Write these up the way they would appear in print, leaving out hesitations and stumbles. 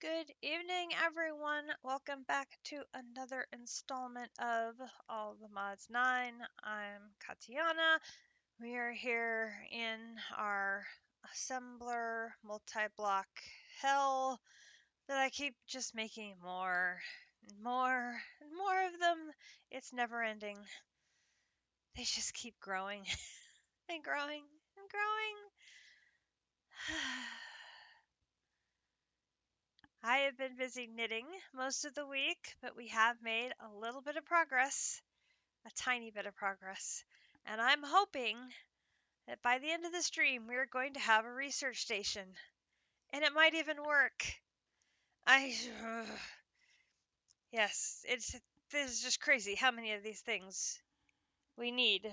Good evening, everyone. Welcome back to another installment of All the Mods 9. I'm Katiana. We are here in our assembler multi-block hell that I keep just making more and more and more of them. It's never ending. They just keep growing and growing and growing. I have been busy knitting most of the week, but we have made a little bit of progress, a tiny bit of progress. And I'm hoping that by the end of the stream, we're going to have a research station. And it might even work. Yes, this is just crazy how many of these things we need.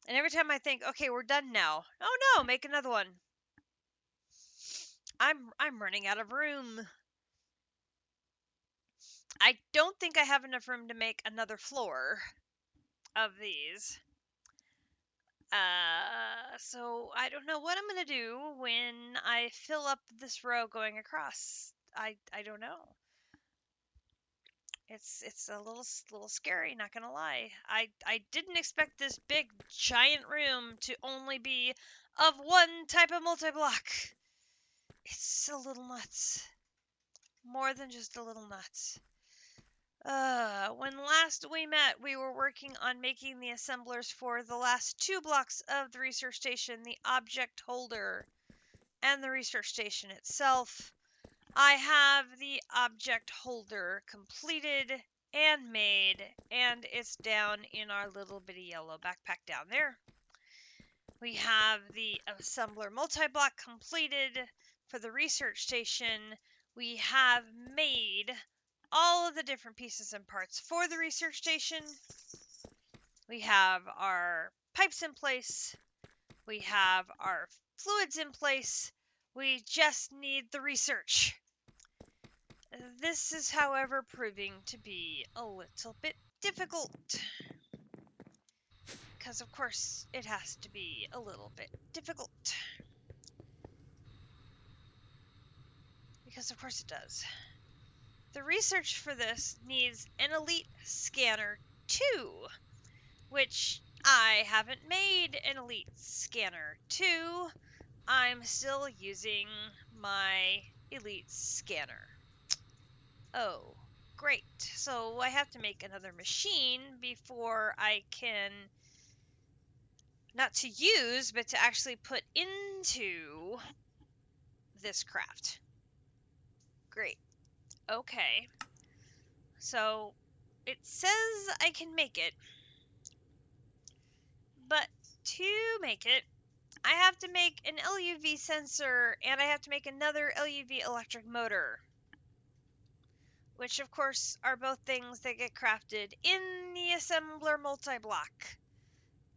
And every time I think, okay, we're done now. Oh no, make another one. I'm running out of room. I don't think I have enough room to make another floor of these. So I don't know what I'm gonna do when I fill up this row going across. I don't know. It's a little scary, not gonna lie. I didn't expect this big giant room to only be of one type of multi-block. It's a little nuts. More than just a little nuts. When last we met, we were working on making the assemblers for the last two blocks of the research station, the object holder and the research station itself. I have the object holder completed and made, and it's down in our little bitty yellow backpack down there. We have the assembler multi-block completed for the research station. We have made all of the different pieces and parts for the research station. We have our pipes in place. We have our fluids in place. We just need the research. This is, however, proving to be a little bit difficult. Because, of course, it has to be a little bit difficult. Because, of course, it does. The research for this needs an elite scanner too, which I haven't made an elite scanner too. I'm still using my elite scanner. Oh, great. So I have to make another machine before I can, not to use, but to actually put into this craft. Great. Okay. So it says I can make it, but to make it, I have to make an LUV sensor and I have to make another LUV electric motor, which of course are both things that get crafted in the assembler multi-block,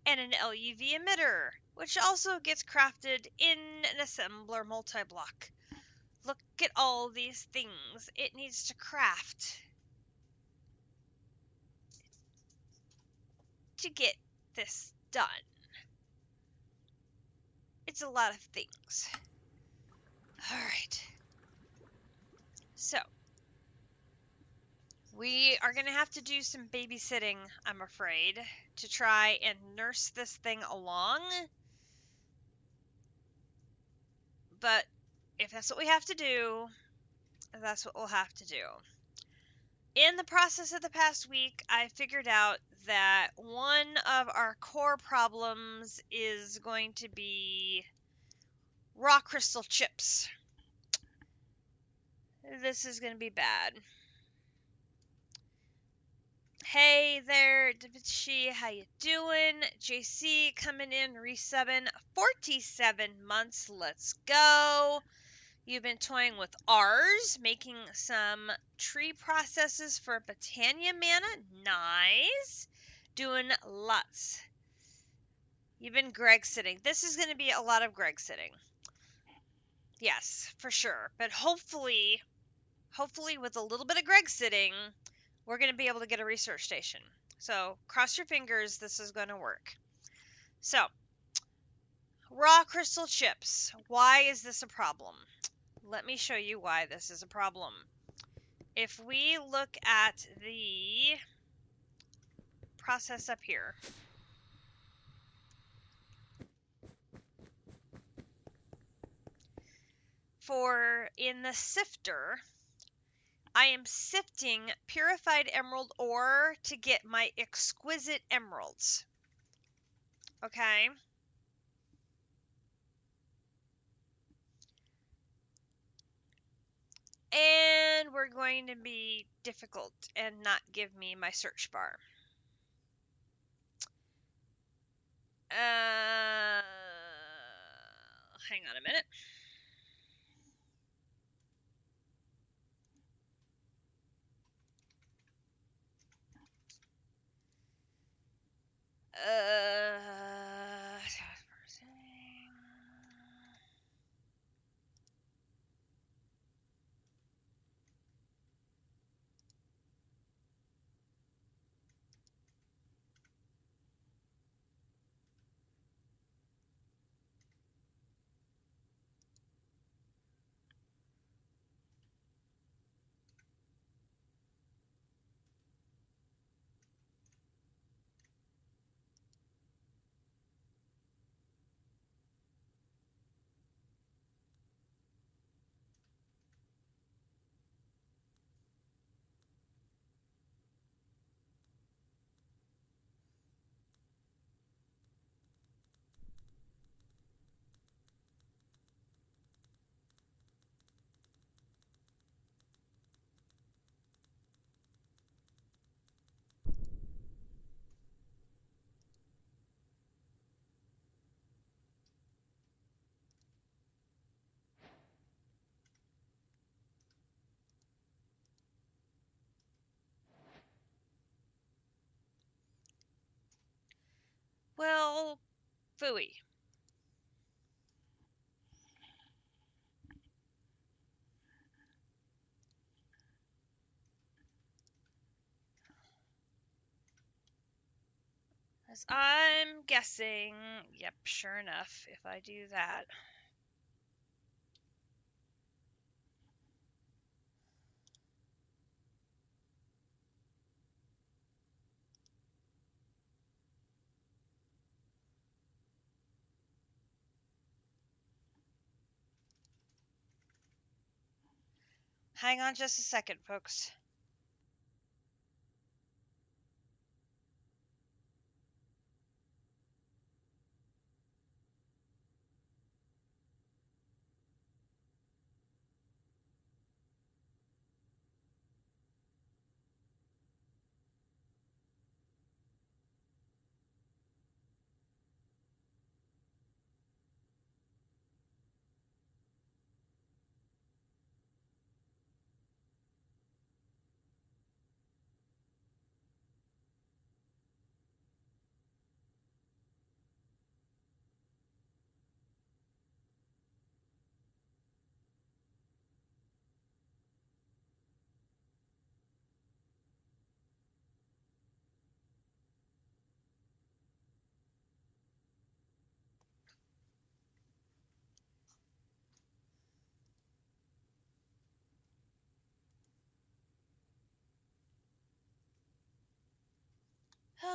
and an LUV emitter, which also gets crafted in an assembler multi-block. Look at all these things it needs to craft to get this done. It's a lot of things. Alright. So, we are going to have to do some babysitting, I'm afraid, to try and nurse this thing along. But if that's what we have to do, that's what we'll have to do. In the process of the past week, I figured out that one of our core problems is going to be raw crystal chips. This is going to be bad. Hey there, Davichi, how you doing? JC coming in, re7, 47 months, let's go. You've been toying with ours, making some tree processes for Botania Mana, nice. Doing lots. You've been Greg sitting. This is going to be a lot of Greg sitting. Yes, for sure. But hopefully with a little bit of Greg sitting, we're going to be able to get a research station. So cross your fingers, this is going to work. So, raw crystal chips. Why is this a problem? let me show you why this is a problem. If we look at the process up here, in the sifter, I am sifting purified emerald ore to get my exquisite emeralds. Okay? And we're going to be difficult and not give me my search bar. Hang on a minute. Well, phooey. As I'm guessing, yep, sure enough, if I do that. Hang on just a second, folks.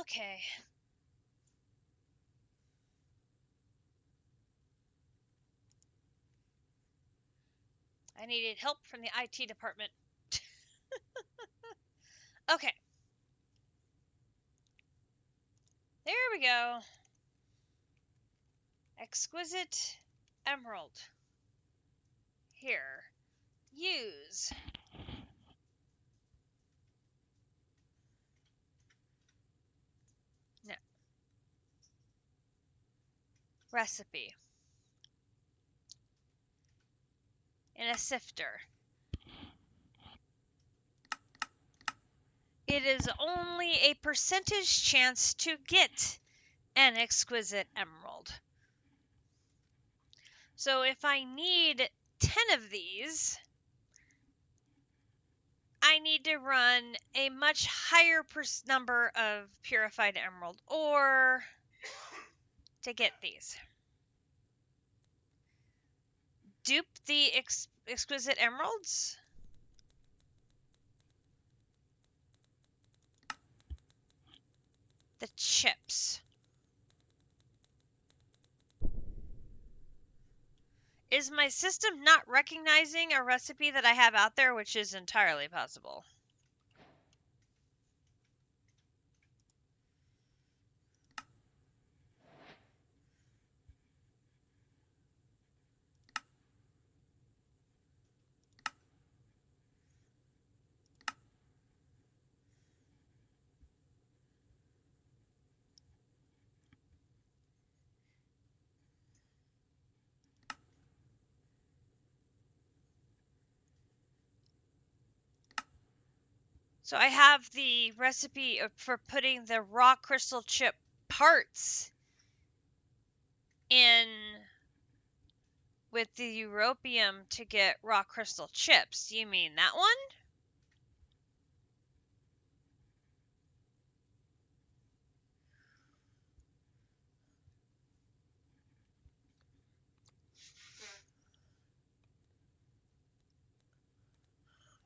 Okay. I needed help from the IT department. Okay. There we go. Exquisite emerald. Here. Use. No. Recipe. In a sifter. It is only a percentage chance to get an exquisite emerald. So if I need 10 of these, I need to run a much higher number of purified emerald ore to get these. dupe the exquisite emeralds? The chips. Is my system not recognizing a recipe that I have out there, which is entirely possible? So I have the recipe for putting the raw crystal chip parts in with the europium to get raw crystal chips. Do you mean that one?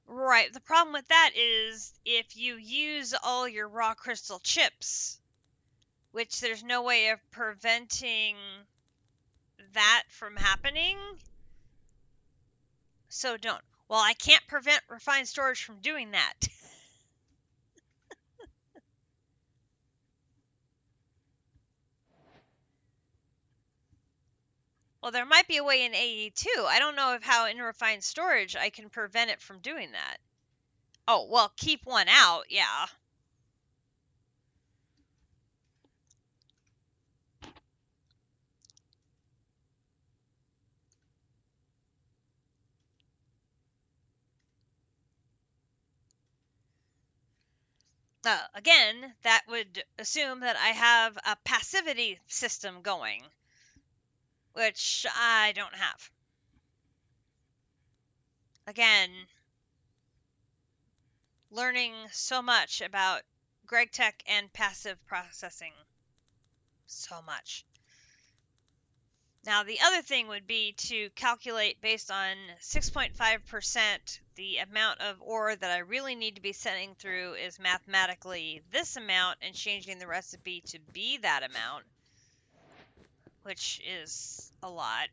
Right. The problem with that is if you use all your raw crystal chips, which there's no way of preventing that from happening, so don't. Well, I can't prevent refined storage from doing that. Well, there might be a way in AE too. I don't know how in refined storage I can prevent it from doing that. Oh, well, keep one out, yeah. Again, that would assume that I have a passivity system going, which I don't have. Again, learning so much about GregTech and passive processing. So much. Now, the other thing would be to calculate based on 6.5% the amount of ore that I really need to be sending through is mathematically this amount and changing the recipe to be that amount, which is a lot.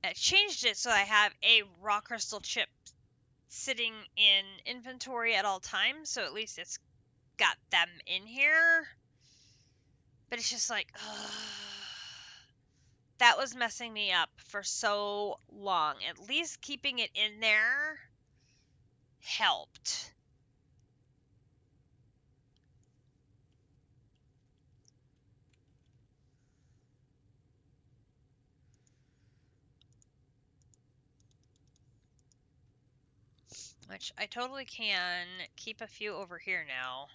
I changed it so I have a raw crystal chip sitting in inventory at all times, so at least it's got them in here. But it's just like, that was messing me up for so long. At least keeping it in there helped. Which I totally can keep a few over here now.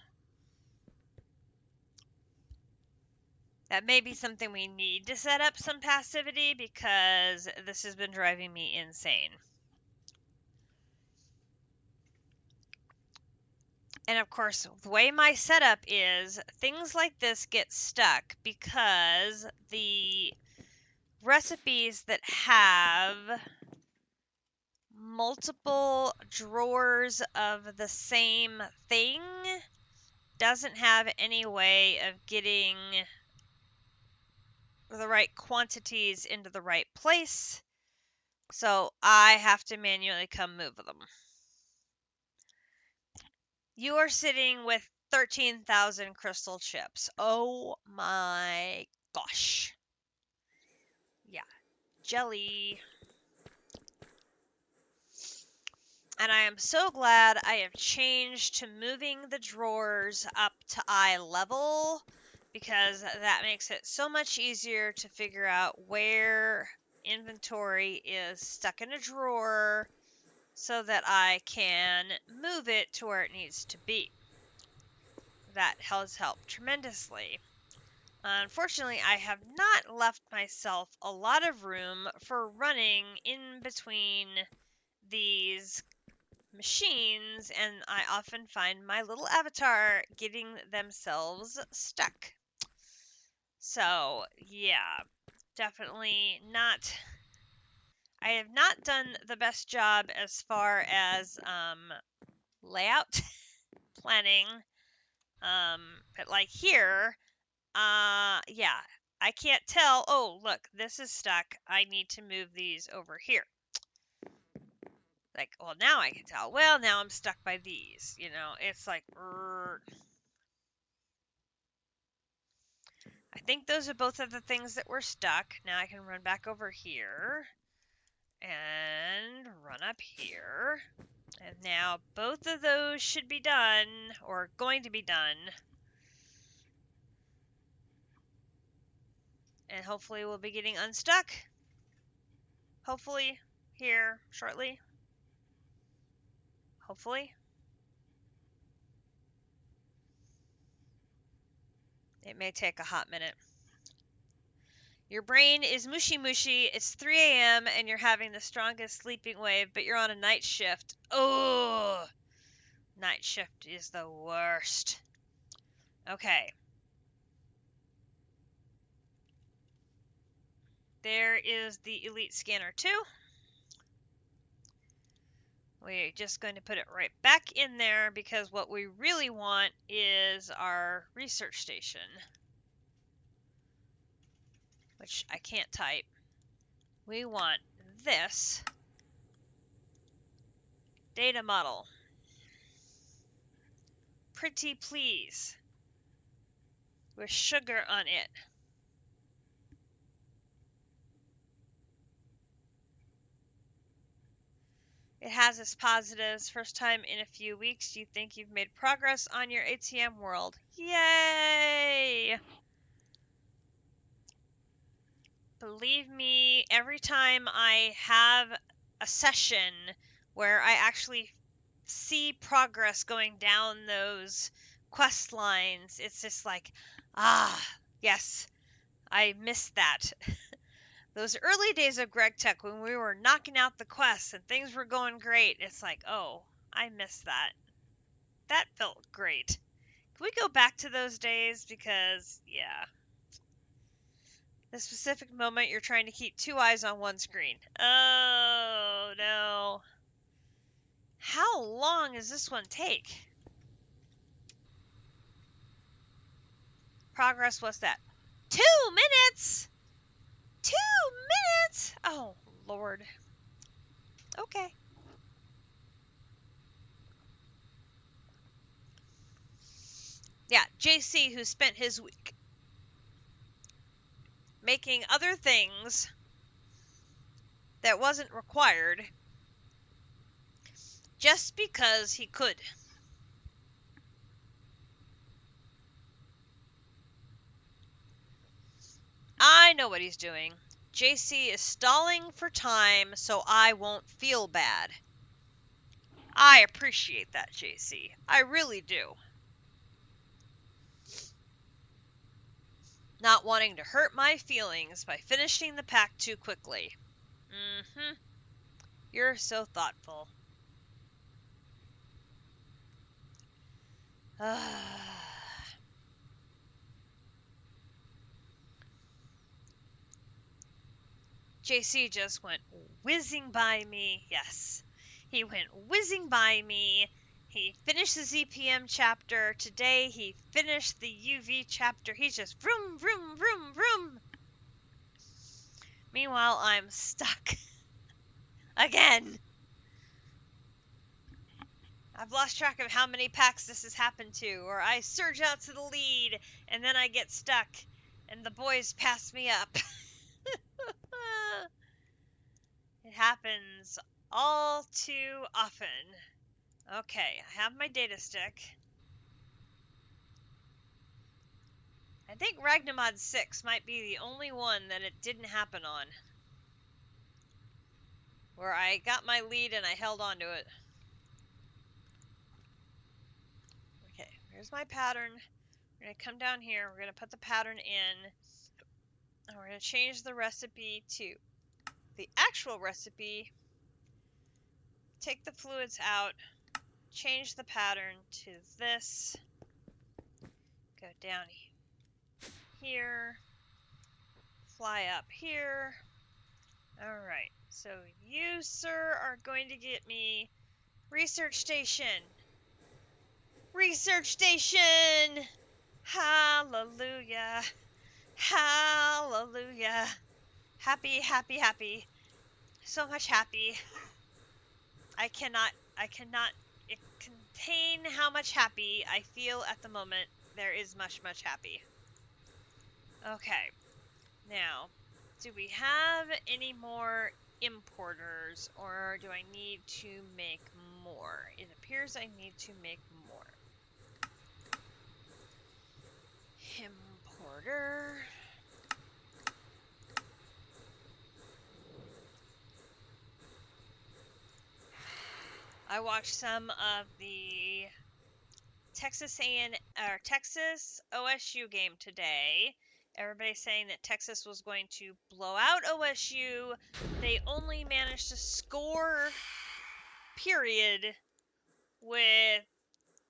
That may be something we need to set up some passivity because this has been driving me insane. And of course, the way my setup is, things like this get stuck because the recipes that have multiple drawers of the same thing doesn't have any way of getting the right quantities into the right place. So I have to manually come move them. You are sitting with 13,000 crystal chips. Oh my gosh. Yeah. Jelly. And I am so glad I have changed to moving the drawers up to eye level because that makes it so much easier to figure out where inventory is stuck in a drawer so that I can move it to where it needs to be. That has helped tremendously. Unfortunately, I have not left myself a lot of room for running in between these machines, and I often find my little avatar getting themselves stuck. So, yeah, definitely not. I have not done the best job as far as layout planning. But like here, yeah, I can't tell. Oh, look, this is stuck. I need to move these over here. Like, well, now I can tell. Well, now I'm stuck by these. You know, it's like, I think those are both of the things that were stuck. Now I can run back over here and run up here. And now both of those should be done, or going to be done. And hopefully we'll be getting unstuck. Hopefully here shortly. Hopefully. It may take a hot minute. Your brain is mushy mushy. It's 3 a.m. and you're having the strongest sleeping wave, but you're on a night shift. Oh, night shift is the worst. Okay. There is the Elite Scanner 2. We're just going to put it right back in there because what we really want is our research station, which I can't type. We want this data model. Pretty please. With sugar on it. It has its positives. First time in a few weeks, you think you've made progress on your ATM world. Yay! Believe me, every time I have a session where I actually see progress going down those quest lines, it's just like, yes, I missed that. Those early days of Greg Tech when we were knocking out the quests and things were going great, it's like, oh, I missed that. That felt great. Can we go back to those days? Because, yeah. The specific moment you're trying to keep two eyes on one screen. Oh, no. How long does this one take? Progress, what's that? 2 minutes? 2 minutes? Oh, Lord. Okay. Yeah, JC, who spent his week making other things that wasn't required just because he could. I know what he's doing. JC is stalling for time so I won't feel bad. I appreciate that, JC. I really do. Not wanting to hurt my feelings by finishing the pack too quickly. Mm-hmm. You're so thoughtful. JC just went whizzing by me. Yes, he went whizzing by me. He finished the ZPM chapter. Today he finished the UV chapter. He's just vroom, vroom, vroom, vroom. Meanwhile, I'm stuck. Again. I've lost track of how many packs this has happened to, or I surge out to the lead, and then I get stuck, and the boys pass me up. It happens all too often. Okay, I have my data stick. I think Ragnamod 6 might be the only one that it didn't happen on. Where I got my lead and I held on to it. Okay, here's my pattern. We're going to come down here. We're going to put the pattern in. And we're going to change the recipe to the actual recipe take the fluids out, change the pattern to this, go down here, fly up here. Alright, so you, sir, are going to get me research station. Research station! Hallelujah. Hallelujah. Happy, happy, happy. So much happy. I cannot contain how much happy I feel at the moment. There is much, much happy. Okay. Now, do we have any more importers, or do I need to make more? It appears I need to make more. Importer. I watched some of the Texas OSU game today. Everybody's saying that Texas was going to blow out OSU. They only managed to score, period, with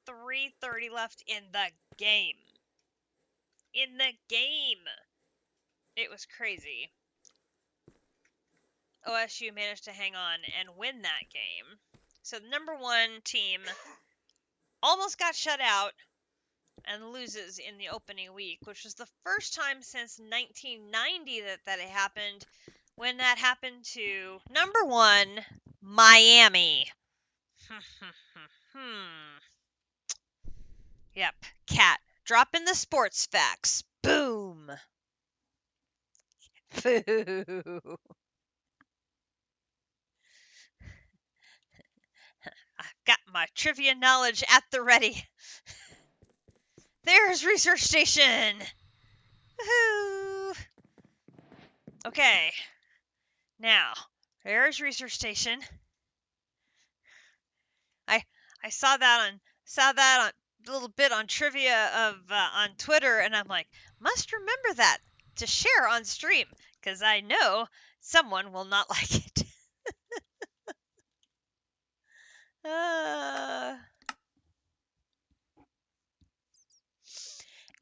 3:30 left in the game. In the game! It was crazy. OSU managed to hang on and win that game. So the number one team almost got shut out and loses in the opening week, which was the first time since 1990 that it happened, when that happened to number one, Miami. Yep, Cat, dropping the sports facts. Boom. Boo. I've got my trivia knowledge at the ready. There's Research Station. Woohoo. Okay. Now, there's Research Station. I saw that on a little bit on trivia of on Twitter, and I'm like, must remember that to share on stream, because I know someone will not like it.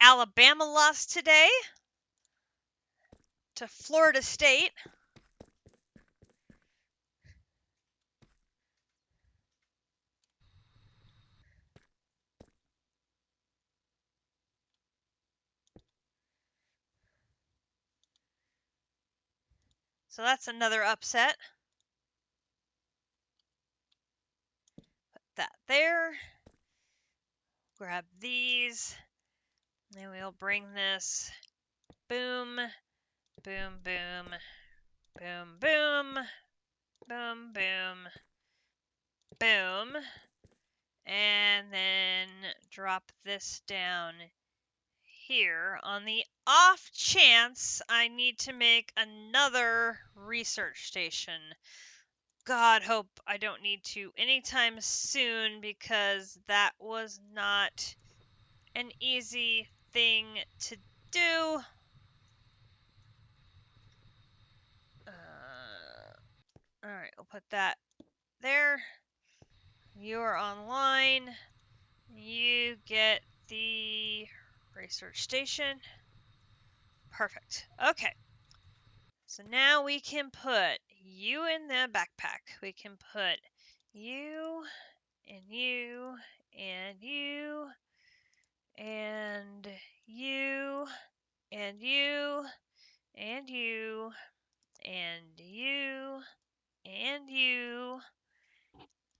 Alabama lost today to Florida State. So that's another upset. Put that there. Grab these. And we'll bring this. Boom. Boom, boom. Boom, boom. Boom, boom. Boom. And then drop this down here on the off chance I need to make another research station. God, hope I don't need to anytime soon, because that was not an easy thing to do. Alright, we'll put that there. You are online. You get the research station. Perfect. Okay. So now we can put you in the backpack. We can put you and you and you and you and you and you and you and you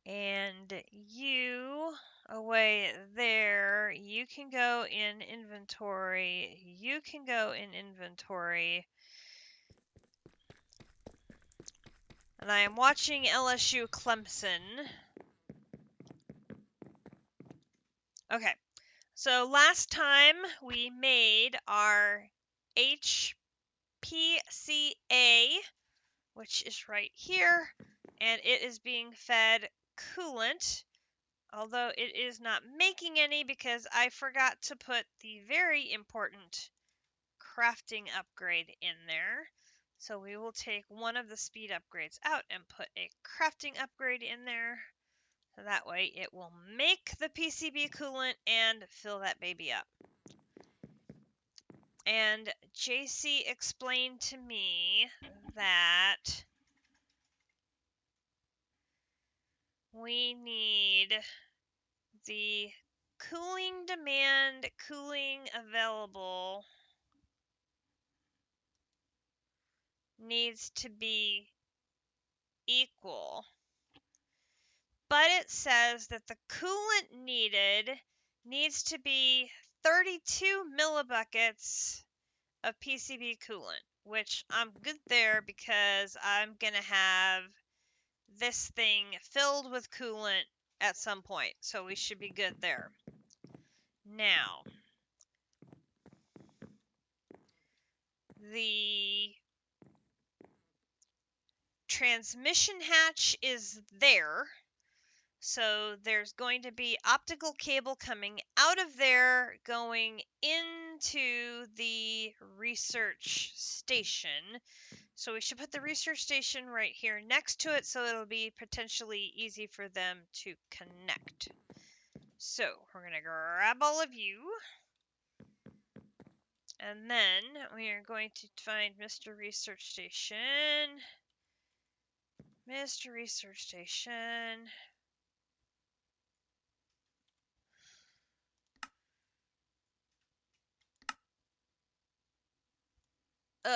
and you away there. You can go in inventory. You can go in inventory. And I am watching LSU Clemson. Okay, so last time we made our HPCA, which is right here, and it is being fed coolant, although it is not making any because I forgot to put the very important crafting upgrade in there. So we will take one of the speed upgrades out and put a crafting upgrade in there. So that way it will make the PCB coolant and fill that baby up. And JC explained to me that we need the cooling demand, cooling available needs to be equal. But it says that the coolant needed needs to be 32 millibuckets of PCB coolant, which I'm good there because I'm going to have this thing filled with coolant at some point, so we should be good there. Now, the transmission hatch is there, so there's going to be optical cable coming out of there going into the research station. So we should put the research station right here next to it so it'll be potentially easy for them to connect. So we're going to grab all of you. And then we are going to find Mr. Research Station. Mr. Research Station. Okay,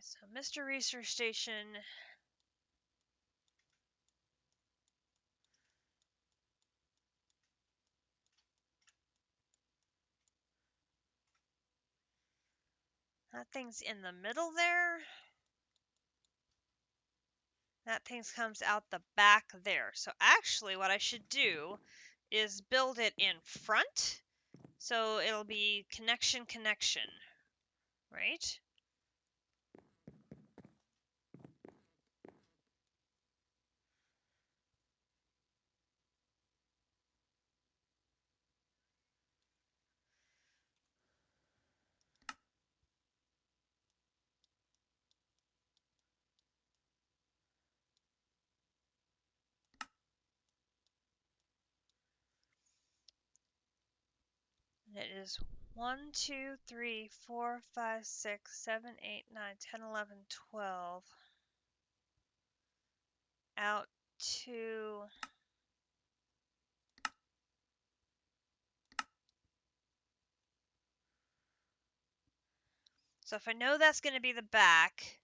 so Mr. Research Station. That thing's in the middle there. That thing comes out the back there. So actually what I should do is build it in front. So it'll be connection, right? And it is 1, 2, 3, 4, 5, 6, 7, 8, 9, 10, 11, 12. Out to so if I know that's going to be the back,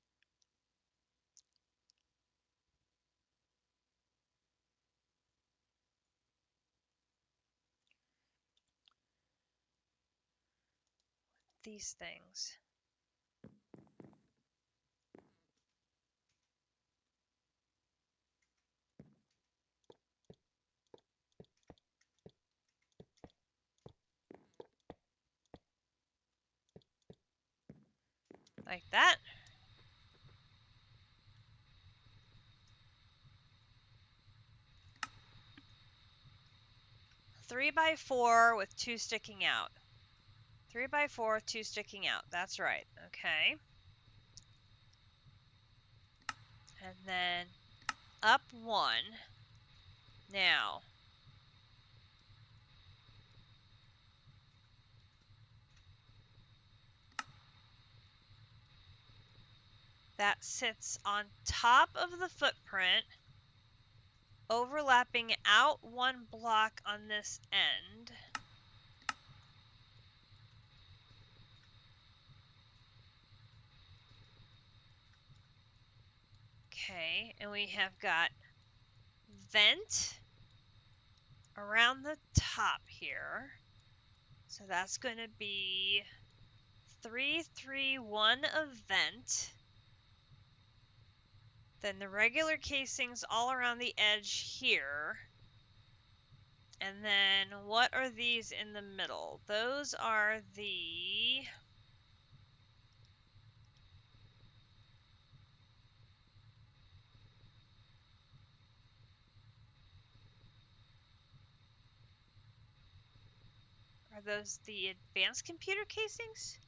these things. Like that. Three by 4 with 2 sticking out. 3 by 4, 2 sticking out. That's right. Okay. And then up 1. Now, that sits on top of the footprint, overlapping out 1 block on this end. Okay, and we have got vent around the top here. So that's going to be 3, 3, 1 of vent. Then the regular casings all around the edge here. And then what are these in the middle? Those are the... Are those the advanced computer casings?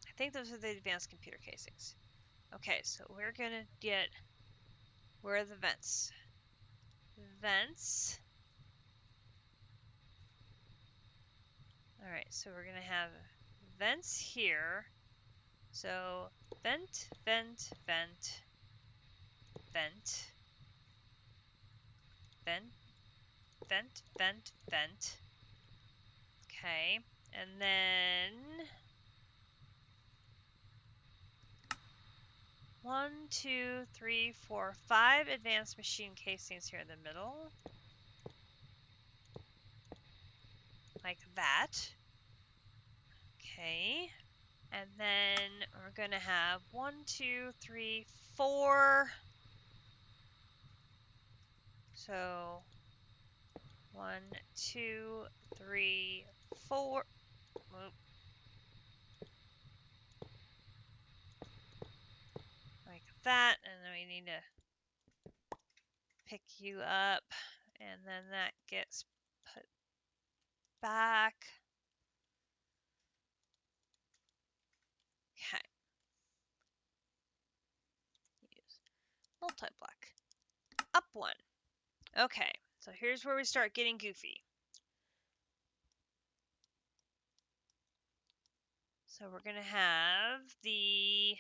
I think those are the advanced computer casings. Okay, so we're gonna get, where are the vents? Vents. Alright, so we're gonna have vents here. So vent, vent, vent, vent, vent, vent, vent, vent. Okay, and then 1, 2, 3, 4, 5 advanced machine casings here in the middle. Like that. Okay. And then we're going to have 1, 2, 3, 4. So 1, 2, 3, 4. Oop. Like that. And then we need to pick you up. And then that gets put back. Okay. Use multi-block. Up 1. Okay, so here's where we start getting goofy. So we're going to have the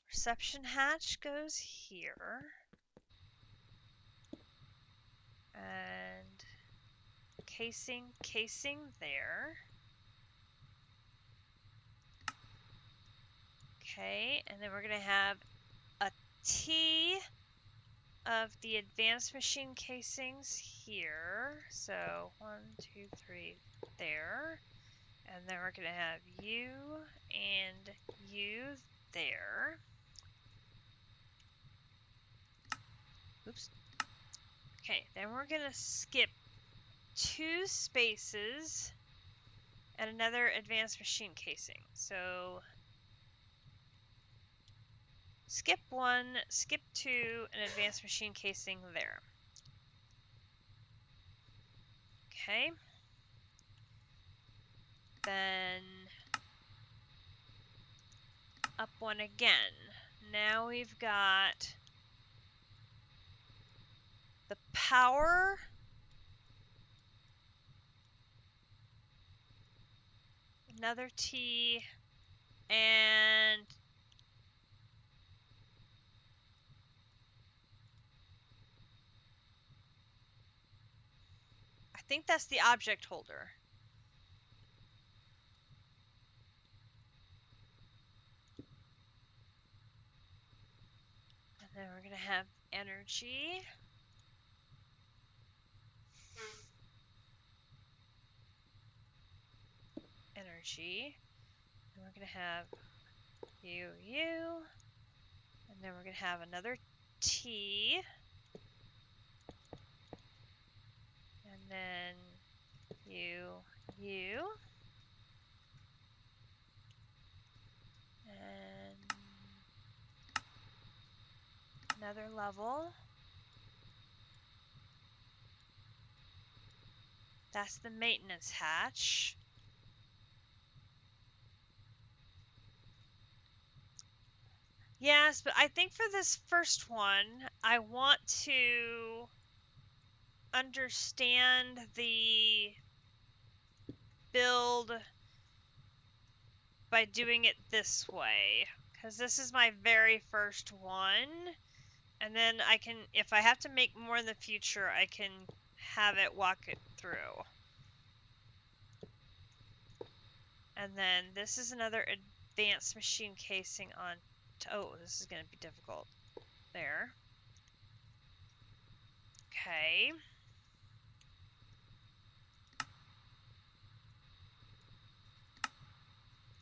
reception hatch goes here. And casing there. Okay, and then we're going to have a T of the advanced machine casings here. So 1, 2, 3 there. And then we're going to have U and U there. Oops. Okay, then we're going to skip 2 spaces and another advanced machine casing. So skip 1, skip 2, and advanced machine casing there. Okay. Then up 1 again. Now we've got the power. Another T. And I think that's the object holder. And then we're going to have energy. Energy. And we're going to have U. And then we're going to have another T. And then U. And another level. That's the maintenance hatch. Yes, but I think for this first one, I want to understand the build by doing it this way, because this is my very first one, and then I can, if I have to make more in the future, I can have it walk it through. And then this is another advanced machine casing on, oh, this is going to be difficult. There. Okay.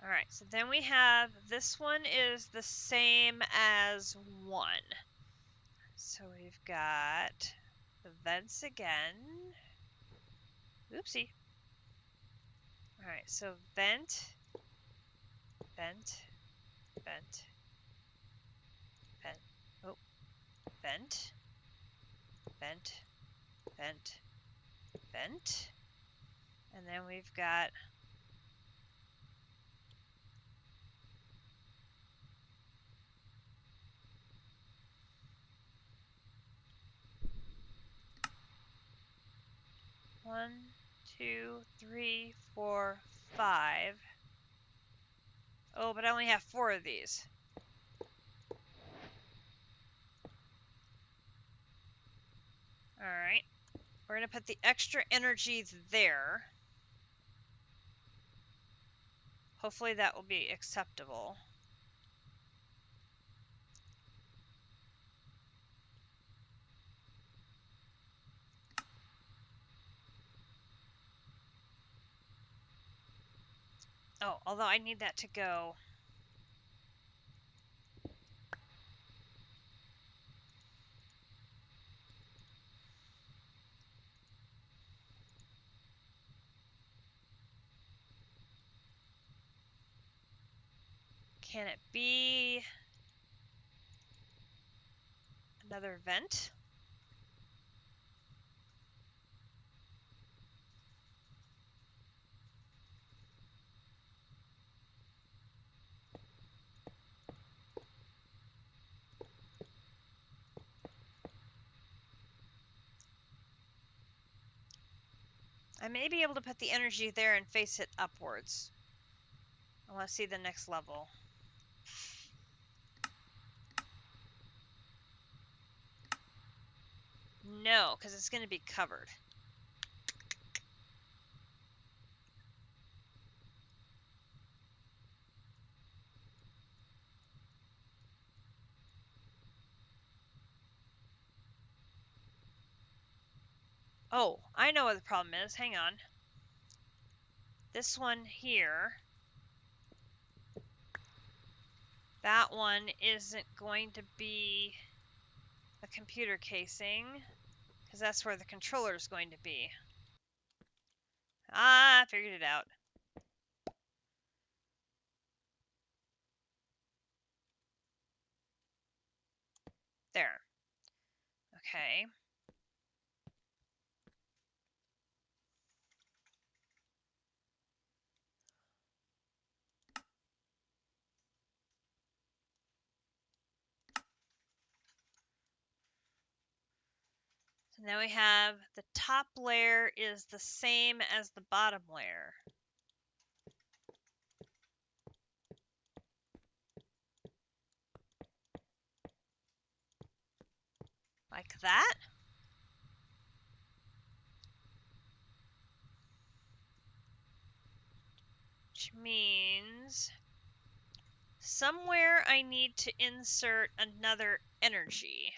All right, so then we have, this one is the same as 1. So we've got the vents again. Oopsie. All right, so vent, vent, vent, vent, oh, vent, vent, vent, vent. And then we've got one, two, three, four, 5. Oh, but I only have 4 of these. All right. We're going to put the extra energy there. Hopefully that will be acceptable. Oh, although I need that to go. Can it be another vent? I may be able to put the energy there and face it upwards. I want to see the next level. No, because it's going to be covered. Oh, I know what the problem is. Hang on. This one here, that one isn't going to be a computer casing, because that's where the controller is going to be. Ah, I figured it out. There. Okay. So now we have the top layer is the same as the bottom layer. Like that. Which means somewhere I need to insert another energy.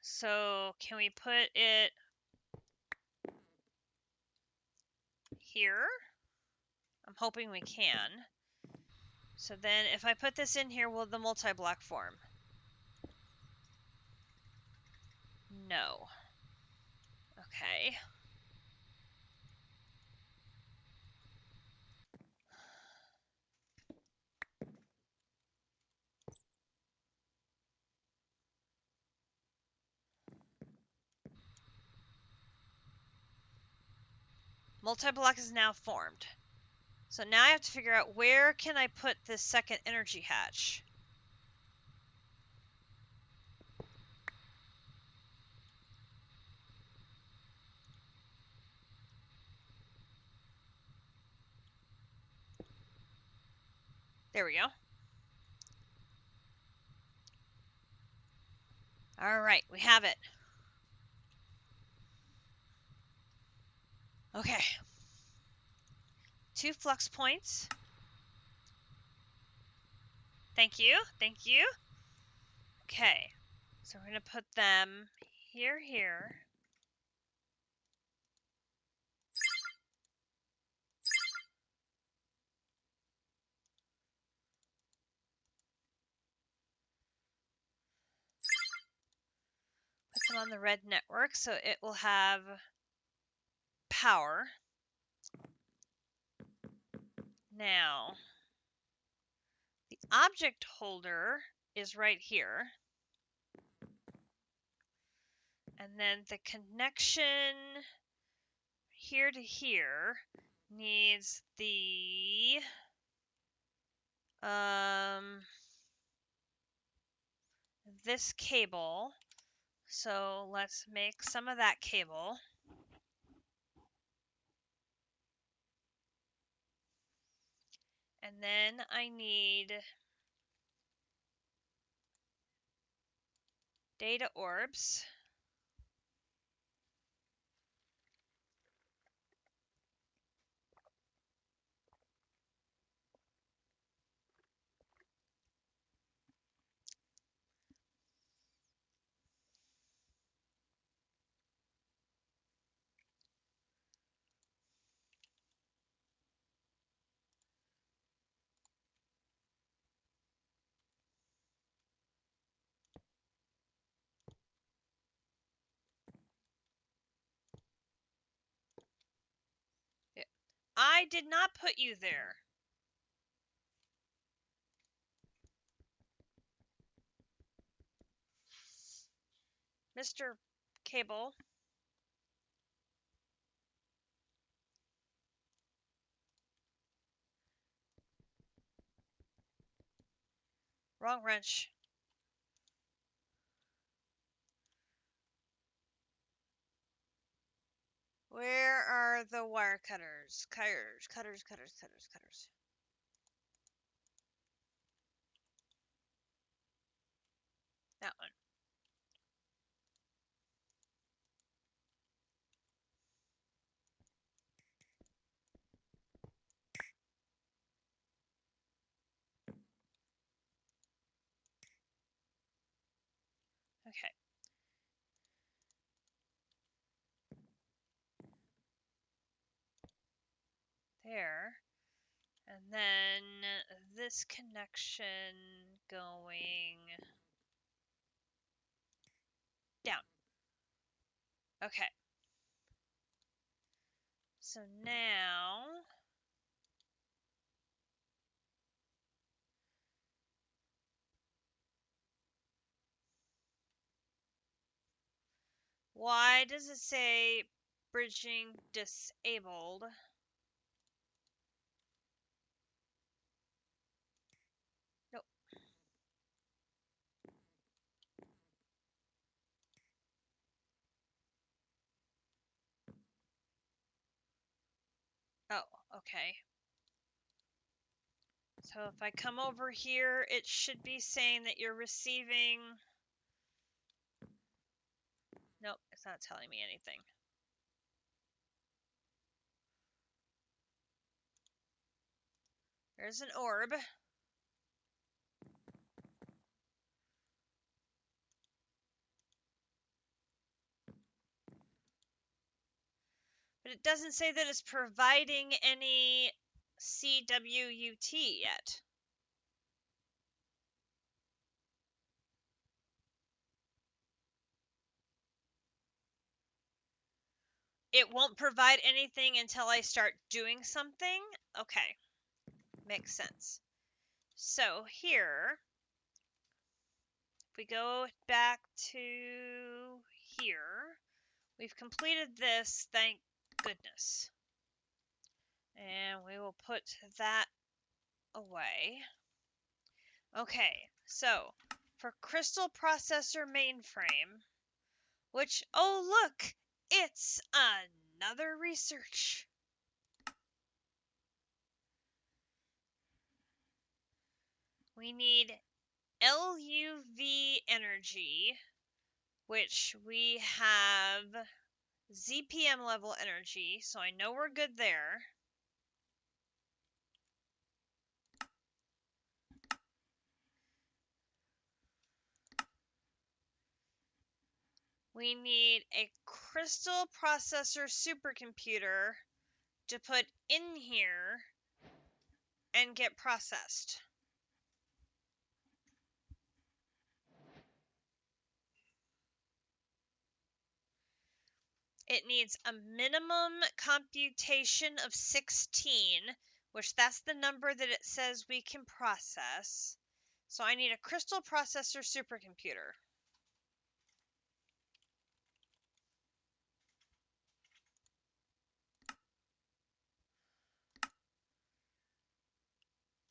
So can we put it here? I'm hoping we can. So then if I put this in here, will the multi-block form? No. Okay. Multi-block is now formed. So now I have to figure out where can I put this second energy hatch? There we go. All right, we have it. Okay. 2 flux points. Thank you. Thank you. Okay. So we're going to put them here, here. on the red network, so it will have power. Now, the object holder is right here. And then the connection here to here needs the this cable. So let's make some of that cable. And then I need data orbs. I did not put you there. Mr. Cable. Wrong wrench. Where are the wire cutters? Cutters. That one. Okay. There. And then this connection going down. Okay. So now why does it say bridging disabled? Nope. Oh, okay. So if I come over here, it should be saying that you're receiving... Nope, it's not telling me anything. There's an orb. But it doesn't say that it's providing any CWUT yet. It won't provide anything until I start doing something? Okay, makes sense. So here, if we go back to here, we've completed this, thank goodness. And we will put that away. Okay, so for crystal processor mainframe, which, oh look, it's another research. We need LUV energy, which we have ZPM level energy, so I know we're good there. We need a crystal processor supercomputer to put in here and get processed. It needs a minimum computation of 16, which that's the number that it says we can process. So I need a crystal processor supercomputer.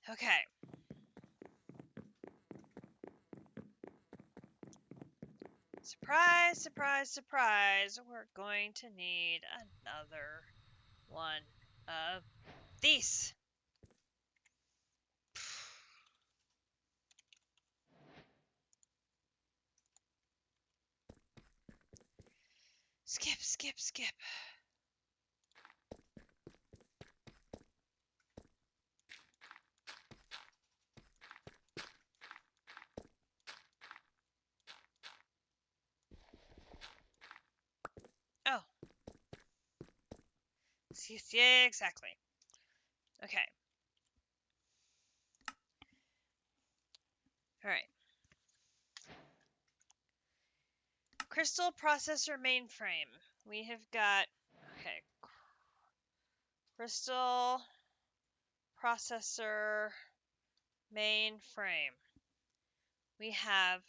Okay. Surprise, surprise, surprise. We're going to need another one of these. Skip, skip, skip. Oh. Yeah, exactly. Okay. All right. Crystal processor mainframe. We have got, okay, crystal processor mainframe. We have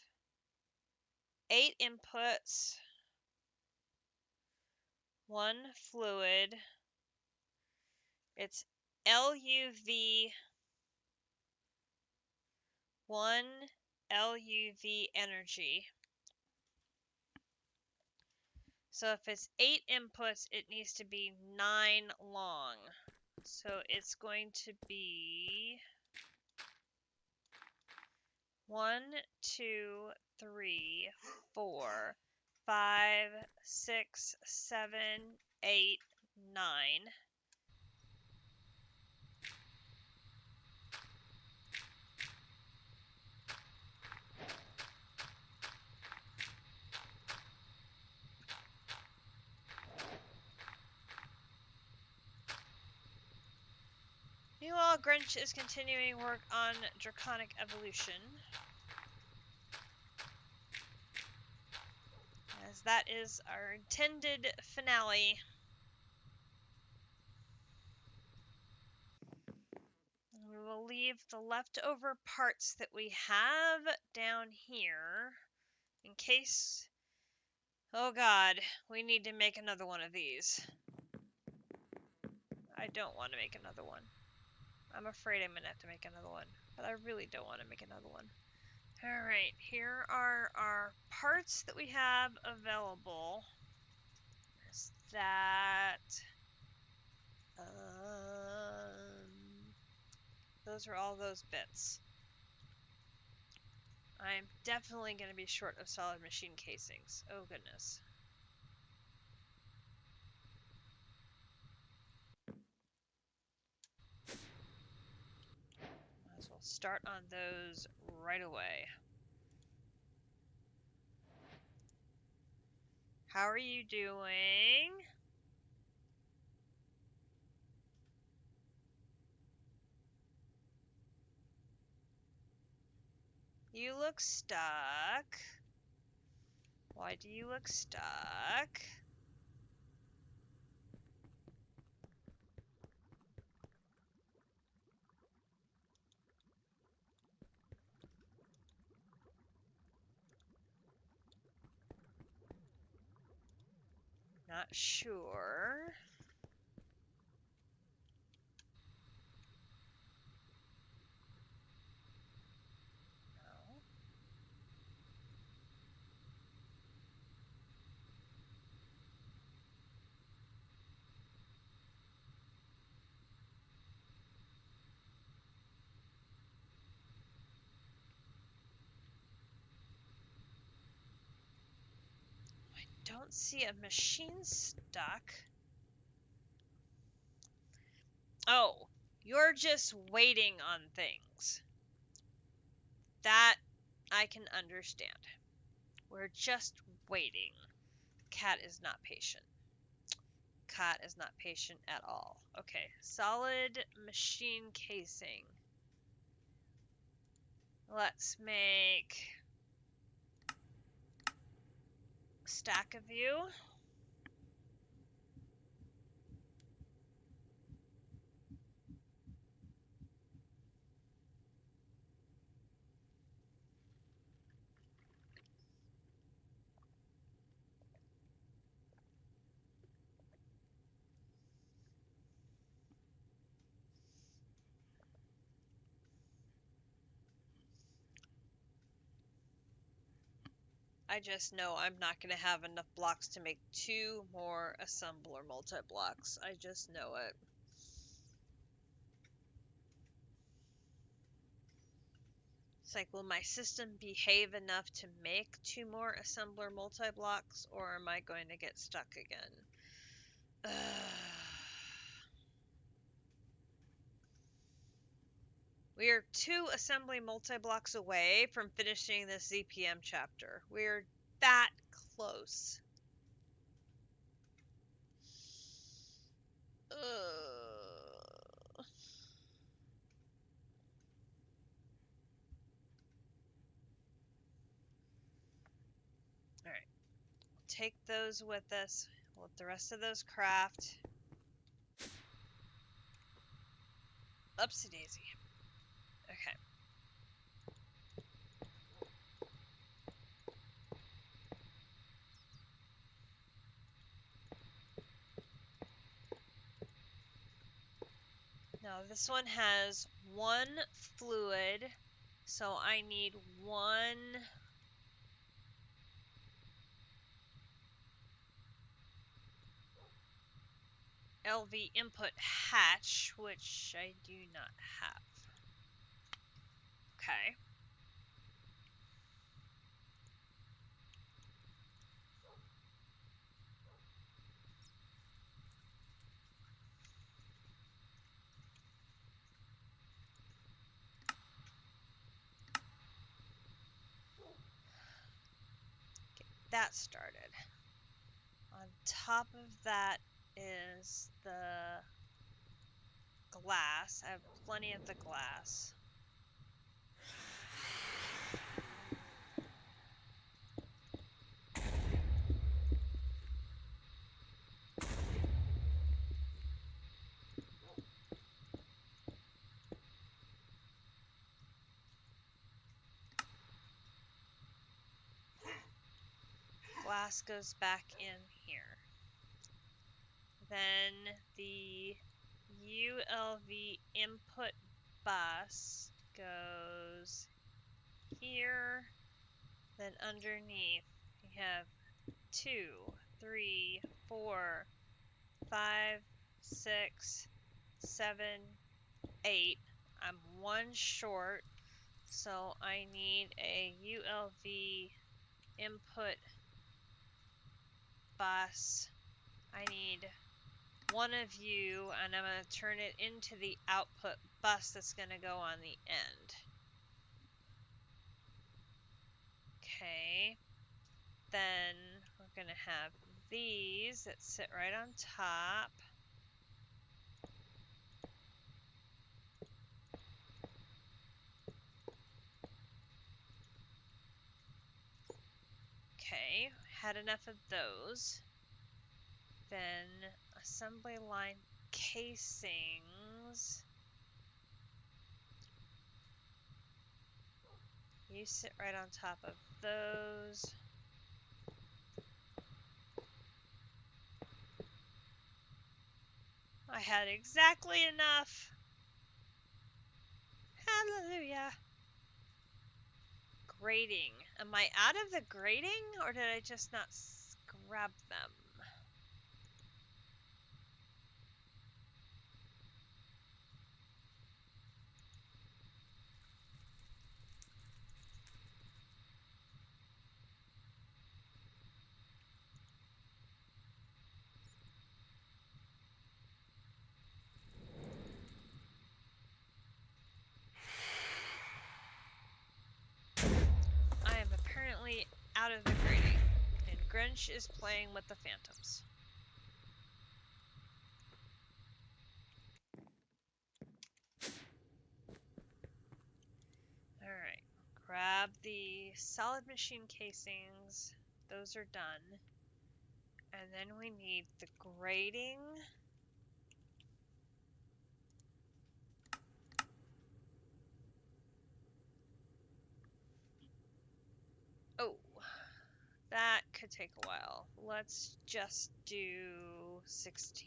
8 inputs, 1 fluid. It's LUV, 1 LUV energy. So if it's 8 inputs, it needs to be 9 long. So it's going to be 1, 2, 3, 4, 5, 6, 7, 8, 9. Meanwhile, Grinch is continuing work on Draconic Evolution, as that is our intended finale. We will leave the leftover parts that we have down here in case, oh god, we need to make another one of these. I don't want to make another one. I'm afraid I'm going to have to make another one, but I really don't want to make another one. Alright, here are our parts that we have available. There's that. Those are all those bits. I'm definitely going to be short of solid machine casings. Oh goodness. Might as well start on those right away. How are you doing? You look stuck. Why do you look stuck? Not sure. No. I don't see a machine stuck. Oh, you're just waiting on things. That I can understand. We're just waiting. Cat is not patient. Cat is not patient at all. Okay, solid machine casing. Let's make a stack of you. I just know I'm not going to have enough blocks to make 2 more assembler multi-blocks. I just know it. It's like, will my system behave enough to make 2 more assembler multi-blocks, or am I going to get stuck again? We are 2 assembly multi-blocks away from finishing this ZPM chapter. We're that close. Alright. Take those with us. We'll let the rest of those craft. Upsie daisy. Okay. Now this one has 1 fluid, so I need 1 LV input hatch, which I do not have. Okay. Get that started. On top of that is the glass. I have plenty of the glass. Glass goes back in here. Then the ULV input bus goes here. Then underneath we have 2, 3, 4, 5, 6, 7, 8. I'm 1 short, so I need a ULV input bus. I need 1 of you, and I'm going to turn it into the output bus that's going to go on the end. Okay. Then we're going to have these that sit right on top. Okay, had enough of those. Then assembly line casings. You sit right on top of those. I had exactly enough. Hallelujah. Grating. Am I out of the grating, or did I just not grab them? I am apparently out of the grating, and Grinch is playing with the phantoms. Alright, grab the solid machine casings. Those are done. And then we need the grating. Oh, that could take a while. Let's just do 16.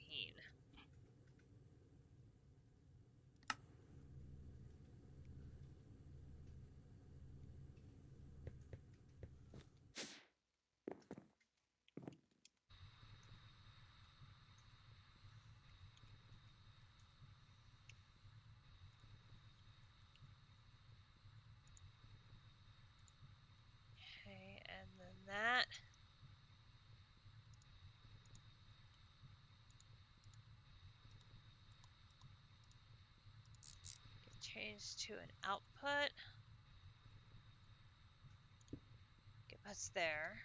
change to an output. Get us there.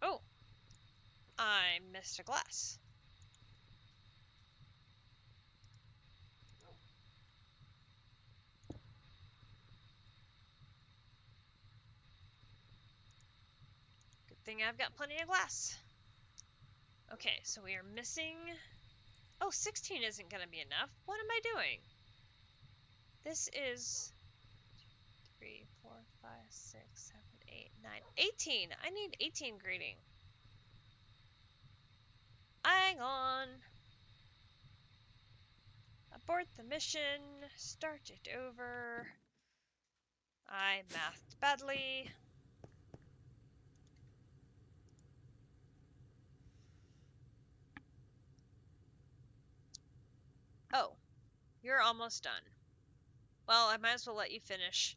Oh, I missed a glass. Good thing I've got plenty of glass. Okay, so we are missing... Oh, 16 isn't going to be enough. What am I doing? This is 3, 4, 5, 6, 7, 8, 9, 18. I need 18 grading. Hang on. Abort the mission. Start it over. I mathed badly. Oh, you're almost done. Well, I might as well let you finish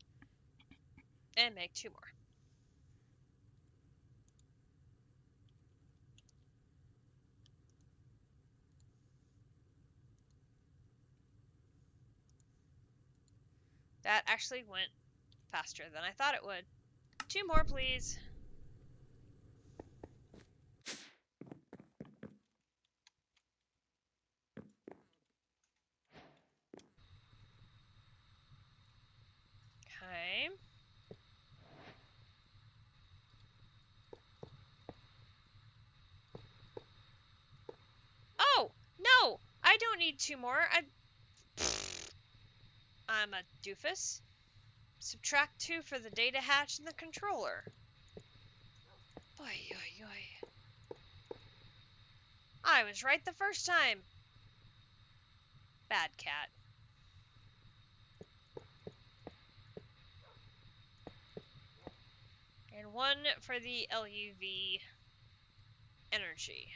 and make 2 more. That actually went faster than I thought it would. 2 more, please. Okay. Oh, no! I don't need 2 more. I'm a doofus. Subtract 2 for the data hatch and the controller. Oy, oy, oy. I was right the first time. Bad cat. And 1 for the LUV energy.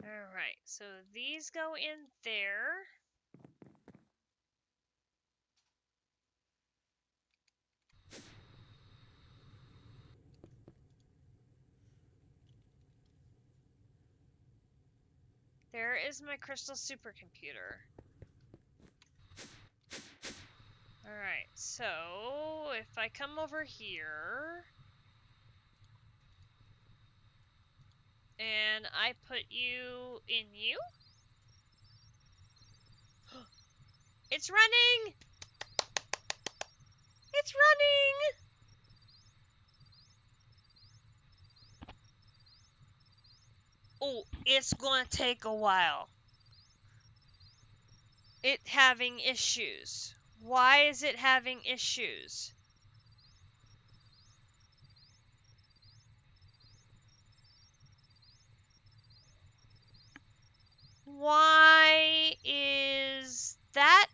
Alright, so these go in there. There is my crystal supercomputer. Alright, so if I come over here and I put you in you, it's running! It's running! Oh, it's gonna take a while. It having issues. Why is it having issues? Why is that?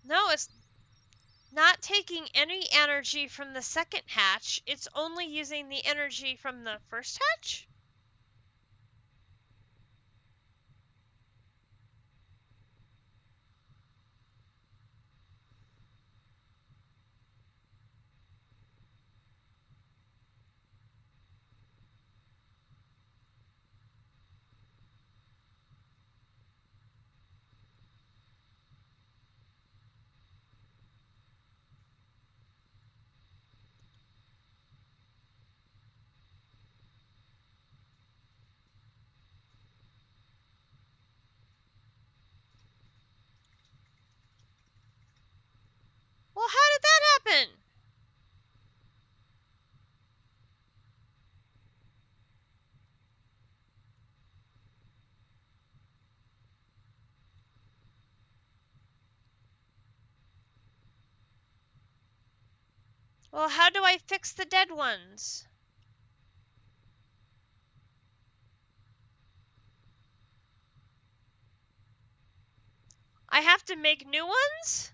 No, it's not taking any energy from the second hatch. It's only using the energy from the first hatch? Well, how did that happen? Well, how do I fix the dead ones? I have to make new ones?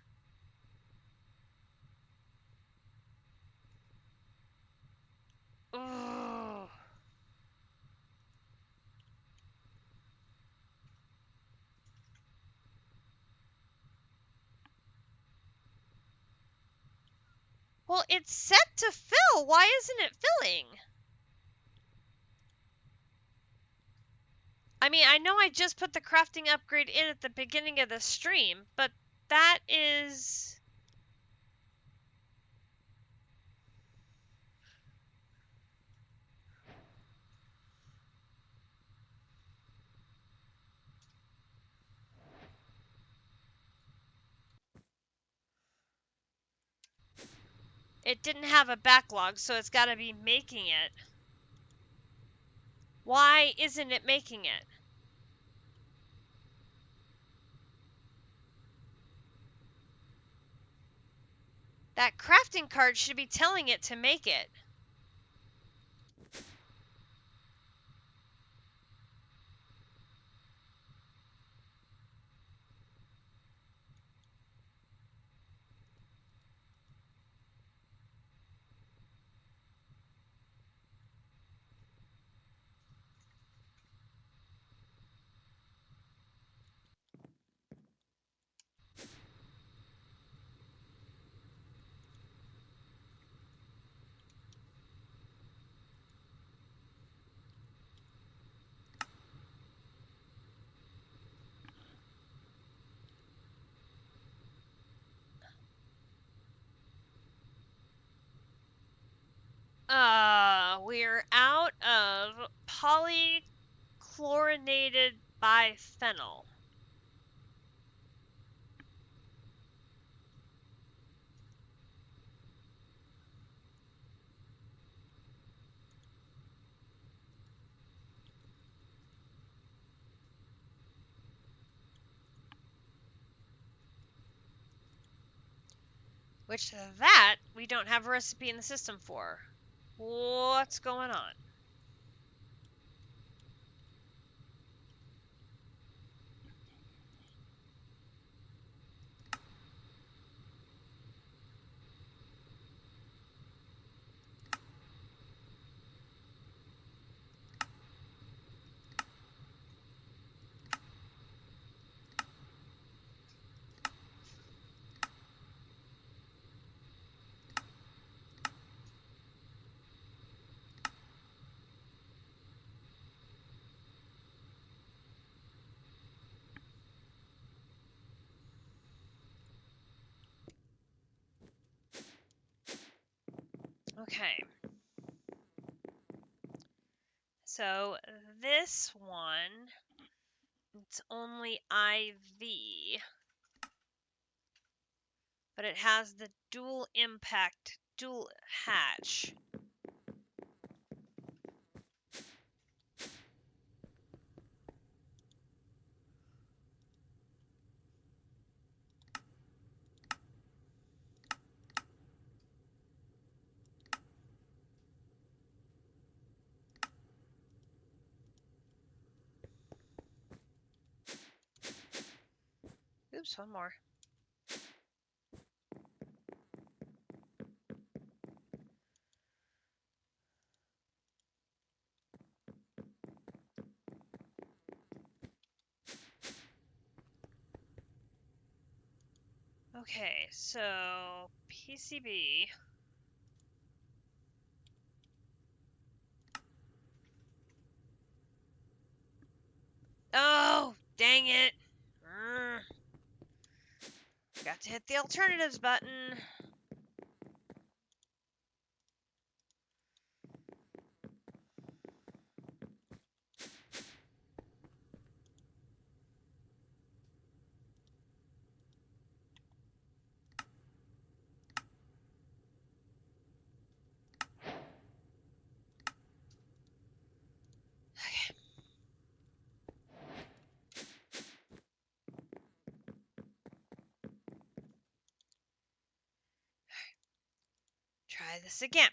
Well, it's set to fill. Why isn't it filling? I mean, I know I just put the crafting upgrade in at the beginning of the stream, but that is... It didn't have a backlog, so it's got to be making it. Why isn't it making it? That crafting card should be telling it to make it. We're out of polychlorinated biphenyl. Which that we don't have a recipe in the system for. What's going on? Okay. So this one, it's only IV, but it has the dual impact, dual hatch. Oops, one more. Okay, so PCB. Oh, dang it. Got to hit the alternatives button. Okay. Try this again.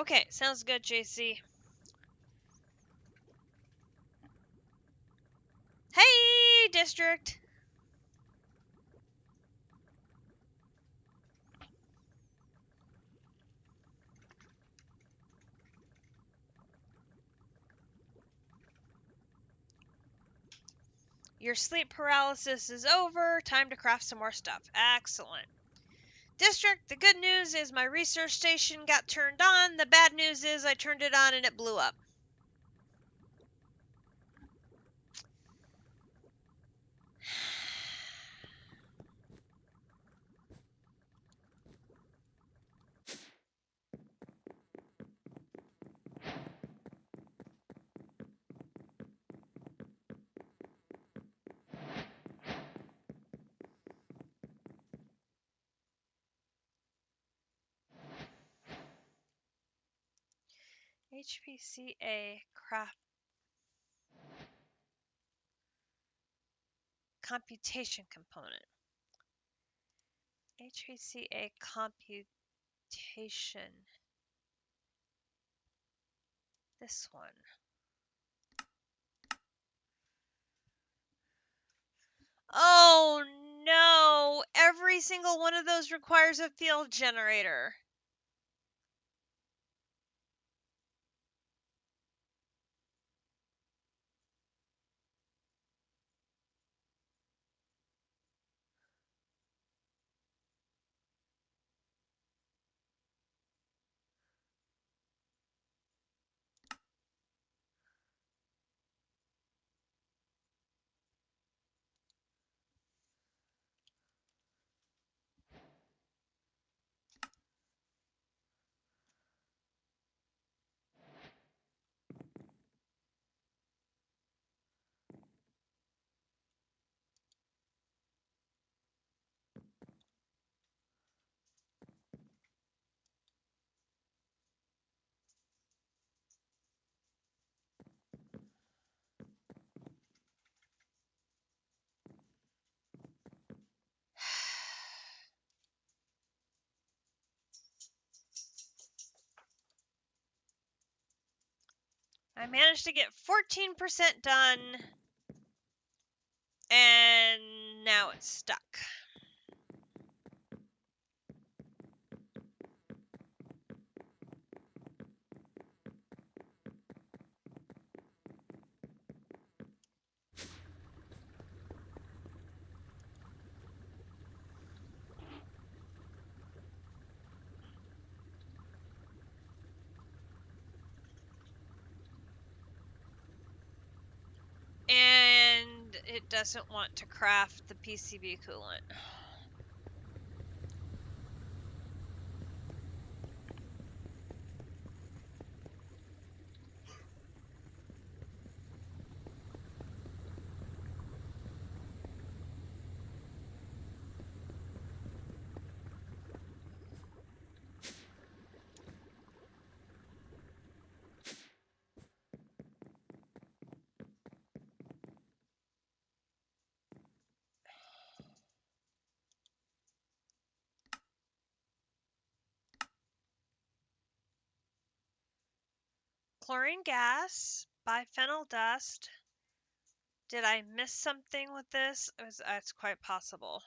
Okay, sounds good, JC. Hey, district! Your sleep paralysis is over. Time to craft some more stuff. Excellent. District, the good news is my research station got turned on. The bad news is I turned it on and it blew up. HPCA craft computation component. HPCA computation. This one. Oh no! Every single one of those requires a field generator. I managed to get 14% done, and now it's stuck. And it doesn't want to craft the PCB coolant. Chlorine gas, biphenyl dust. Did I miss something with this? It's quite possible.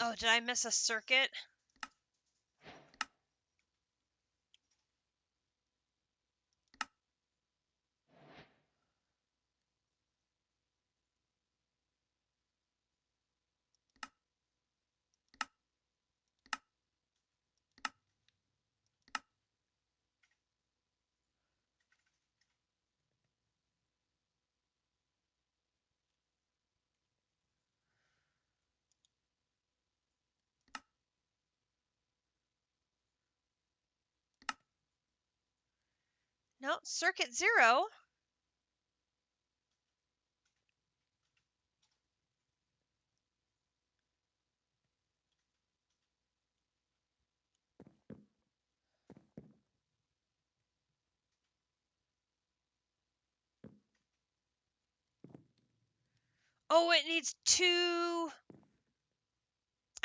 Oh, did I miss a circuit? No, circuit 0. Oh, it needs 2.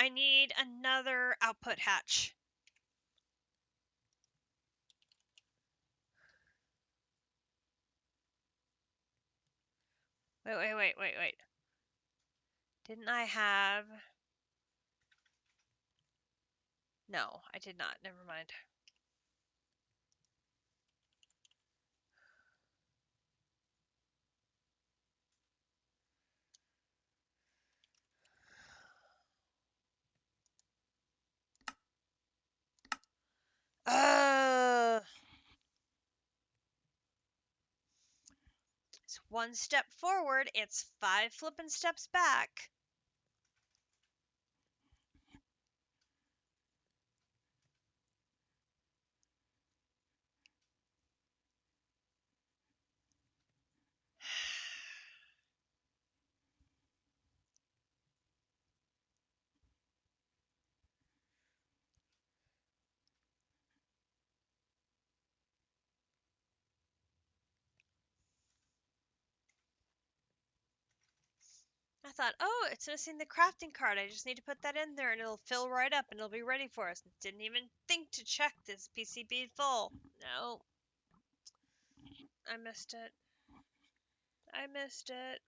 I need another output hatch. Wait. Didn't I have... No, I did not. Never mind. It's one step forward, it's 5 flippin' steps back. I thought, oh, it's missing the crafting card. I just need to put that in there and it'll fill right up and it'll be ready for us. Didn't even think to check this PCB full. No. I missed it. I missed it.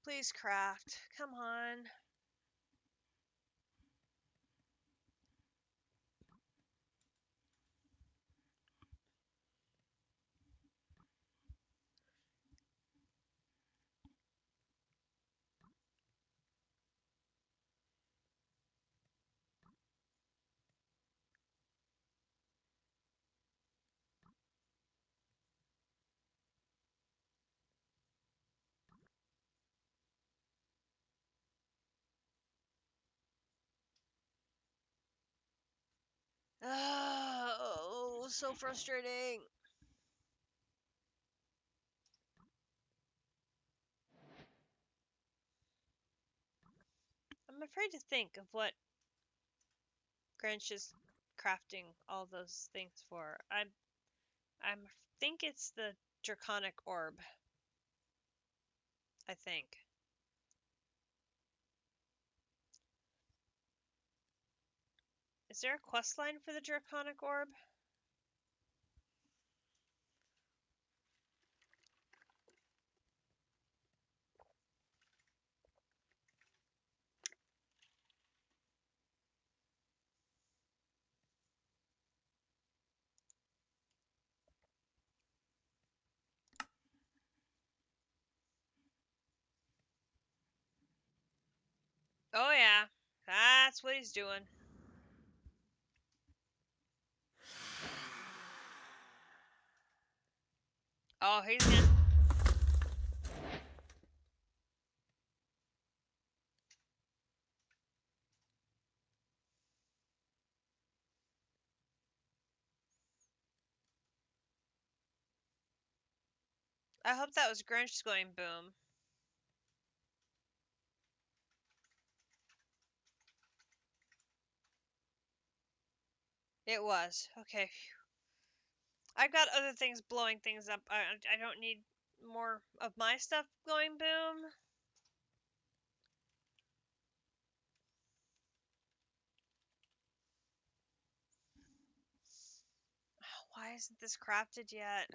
Please craft. Come on. Oh, so frustrating. I'm afraid to think of what Grinch is crafting all those things for. I think it's the draconic orb. I think. Is there a quest line for the draconic orb? Oh yeah, that's what he's doing. Oh, he's in. I hope that was Grinch going boom. It was. Okay. I've got other things blowing things up. I don't need more of my stuff going boom. Why isn't this crafted yet?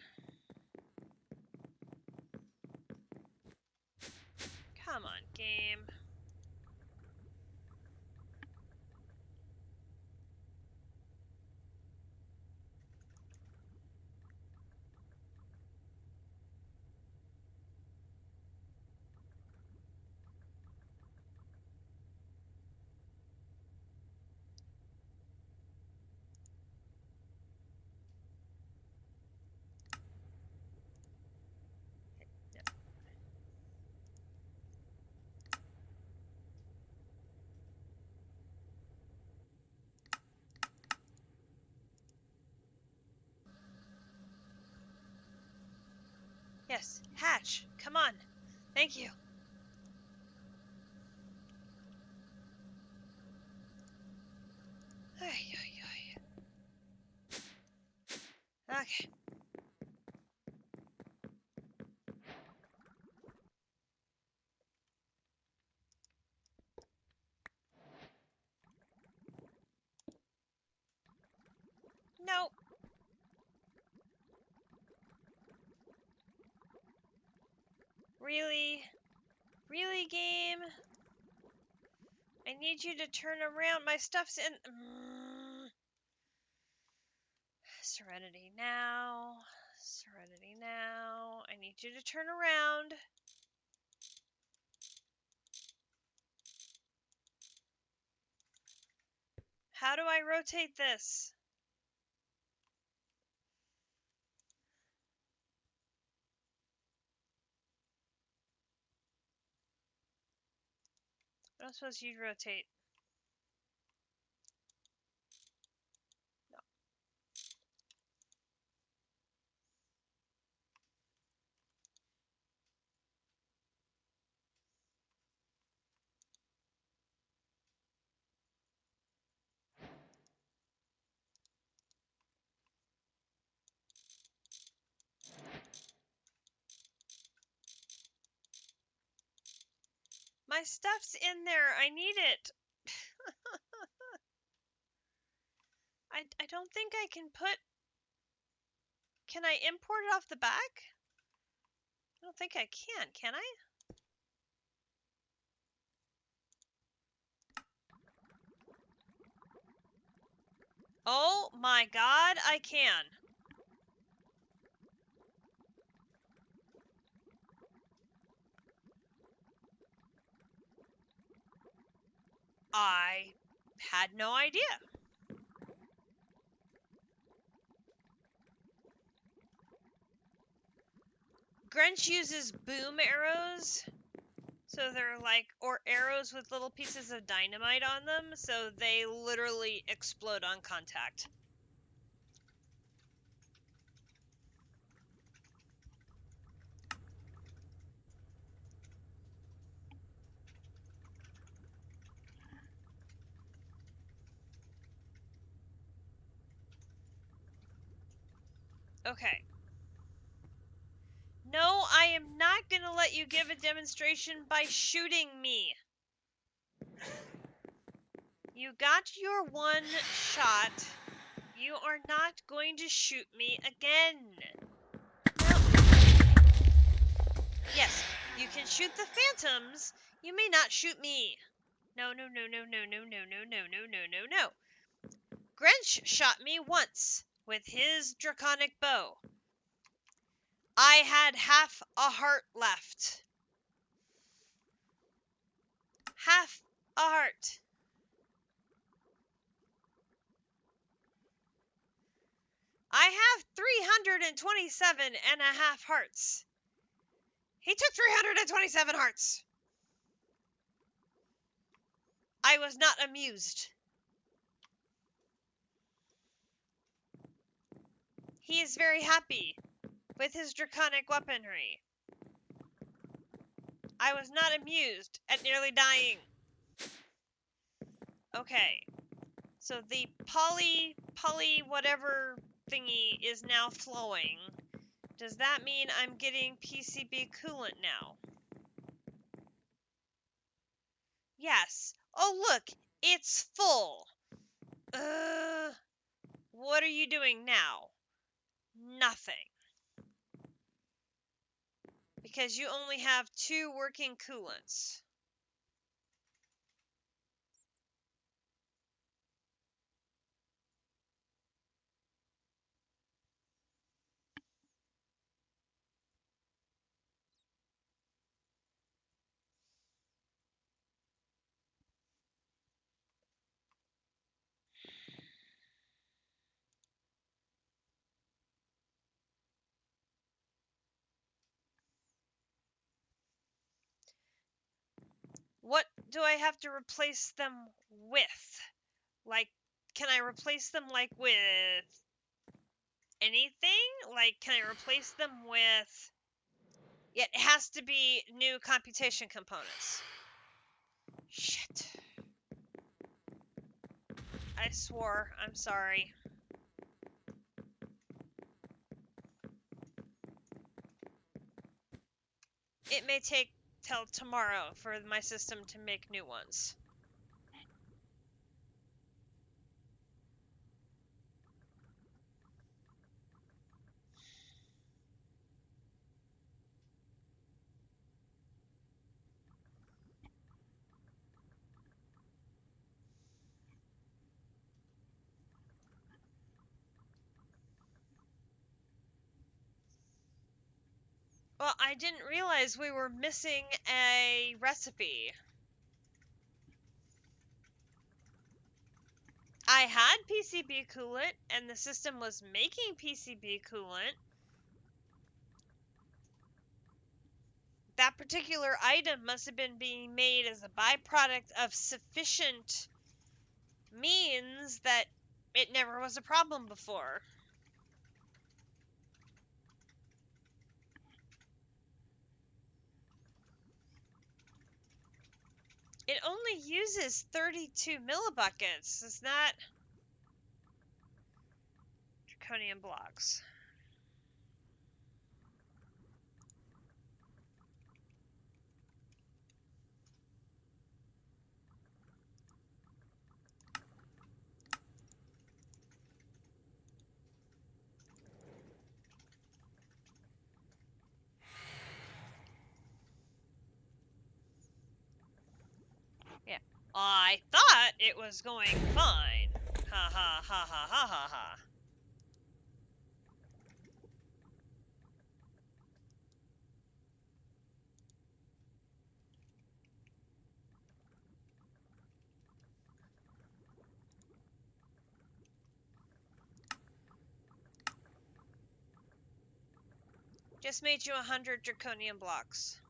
Come on, game. Yes, hatch. Come on. Thank you. Okay. Nope. Really? Really, game? I need you to turn around. My stuff's in... Serenity now. Serenity now. I need you to turn around. How do I rotate this? What am I supposed to rotate? No. My stuff's in there. I need it. I don't think I can put... Can I import it off the back? I don't think I can I? Oh my god, I can. I had no idea. Grinch uses boom arrows. So they're like, or arrows with little pieces of dynamite on them, so they literally explode on contact. Okay. No, I am not going to let you give a demonstration by shooting me. You got your one shot. You are not going to shoot me again. No. Yes, you can shoot the phantoms. You may not shoot me. No, no, no, no, no, no, no, no, no, no, no, no, no. Grinch shot me once with his draconic bow. I had half a heart left. Half a heart. I have 327 and a half hearts. He took 327 hearts. I was not amused. He is very happy with his draconic weaponry. I was not amused at nearly dying. Okay. So the poly whatever thingy is now flowing. Does that mean I'm getting PCB coolant now? Yes. Oh, look, it's full. What are you doing now? Nothing. Because you only have 2 working coolants. What do I have to replace them with? Like, can I replace them, like, with anything? Like, can I replace them with It has to be new computation components. Shit. I swore. I'm sorry. It may take till tomorrow for my system to make new ones. Well, I didn't realize we were missing a recipe. I had PCB coolant, and the system was making PCB coolant. That particular item must have been being made as a byproduct of sufficient means that it never was a problem before. It only uses 32 millibuckets. Is that draconian blocks? Yeah. I thought it was going fine. Ha ha ha ha ha ha ha. Just made you 100 draconian blocks.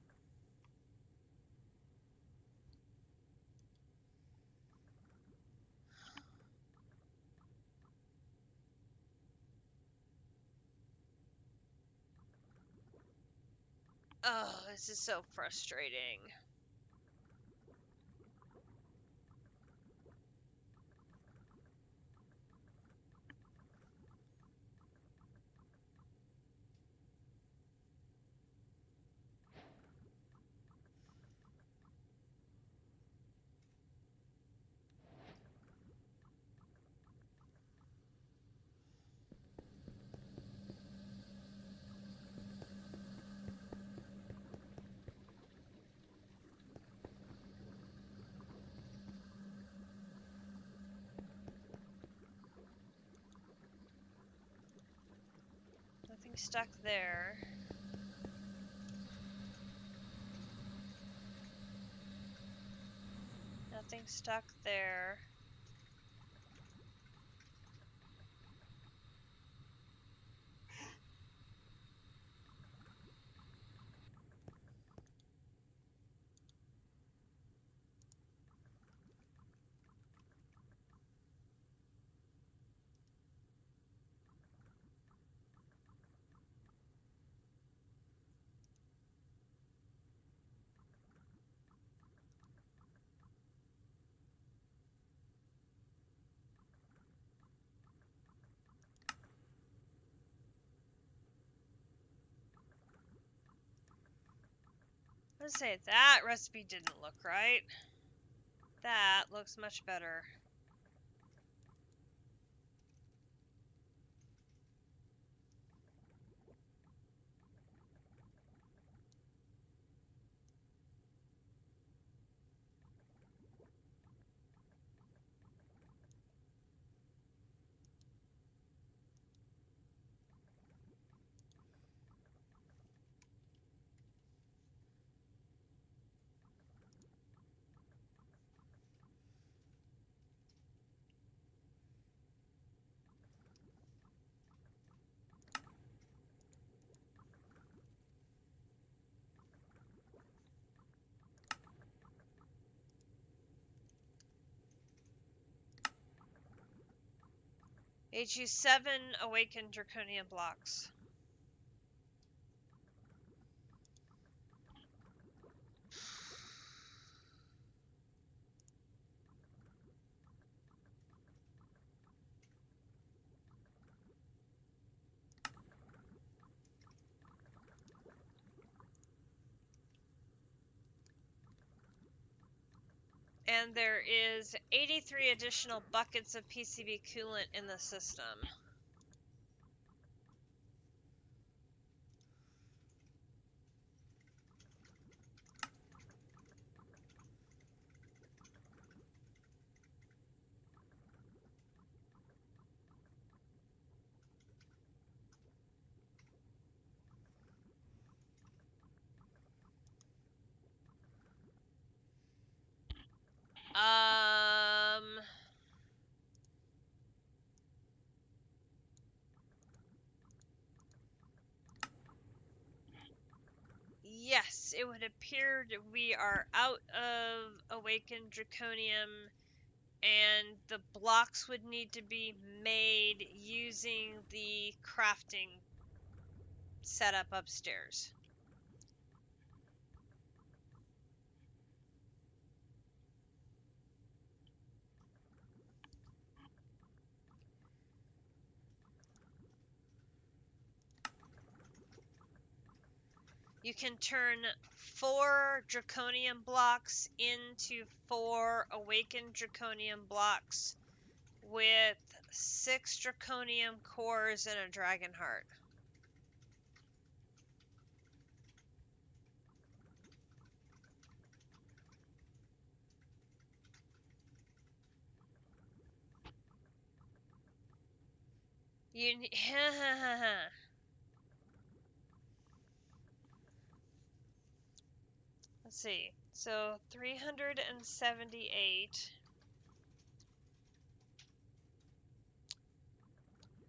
Oh, this is so frustrating. Nothing stuck there. Nothing stuck there. Let's say that recipe didn't look right. That looks much better. HU7 awakened draconian blocks. And there is 83 additional buckets of PCB coolant in the system. Yes, it would appear that we are out of awakened draconium, and the blocks would need to be made using the crafting setup upstairs. You can turn 4 draconium blocks into 4 awakened draconium blocks with 6 draconium cores and a dragon heart. You Let's see. So 378.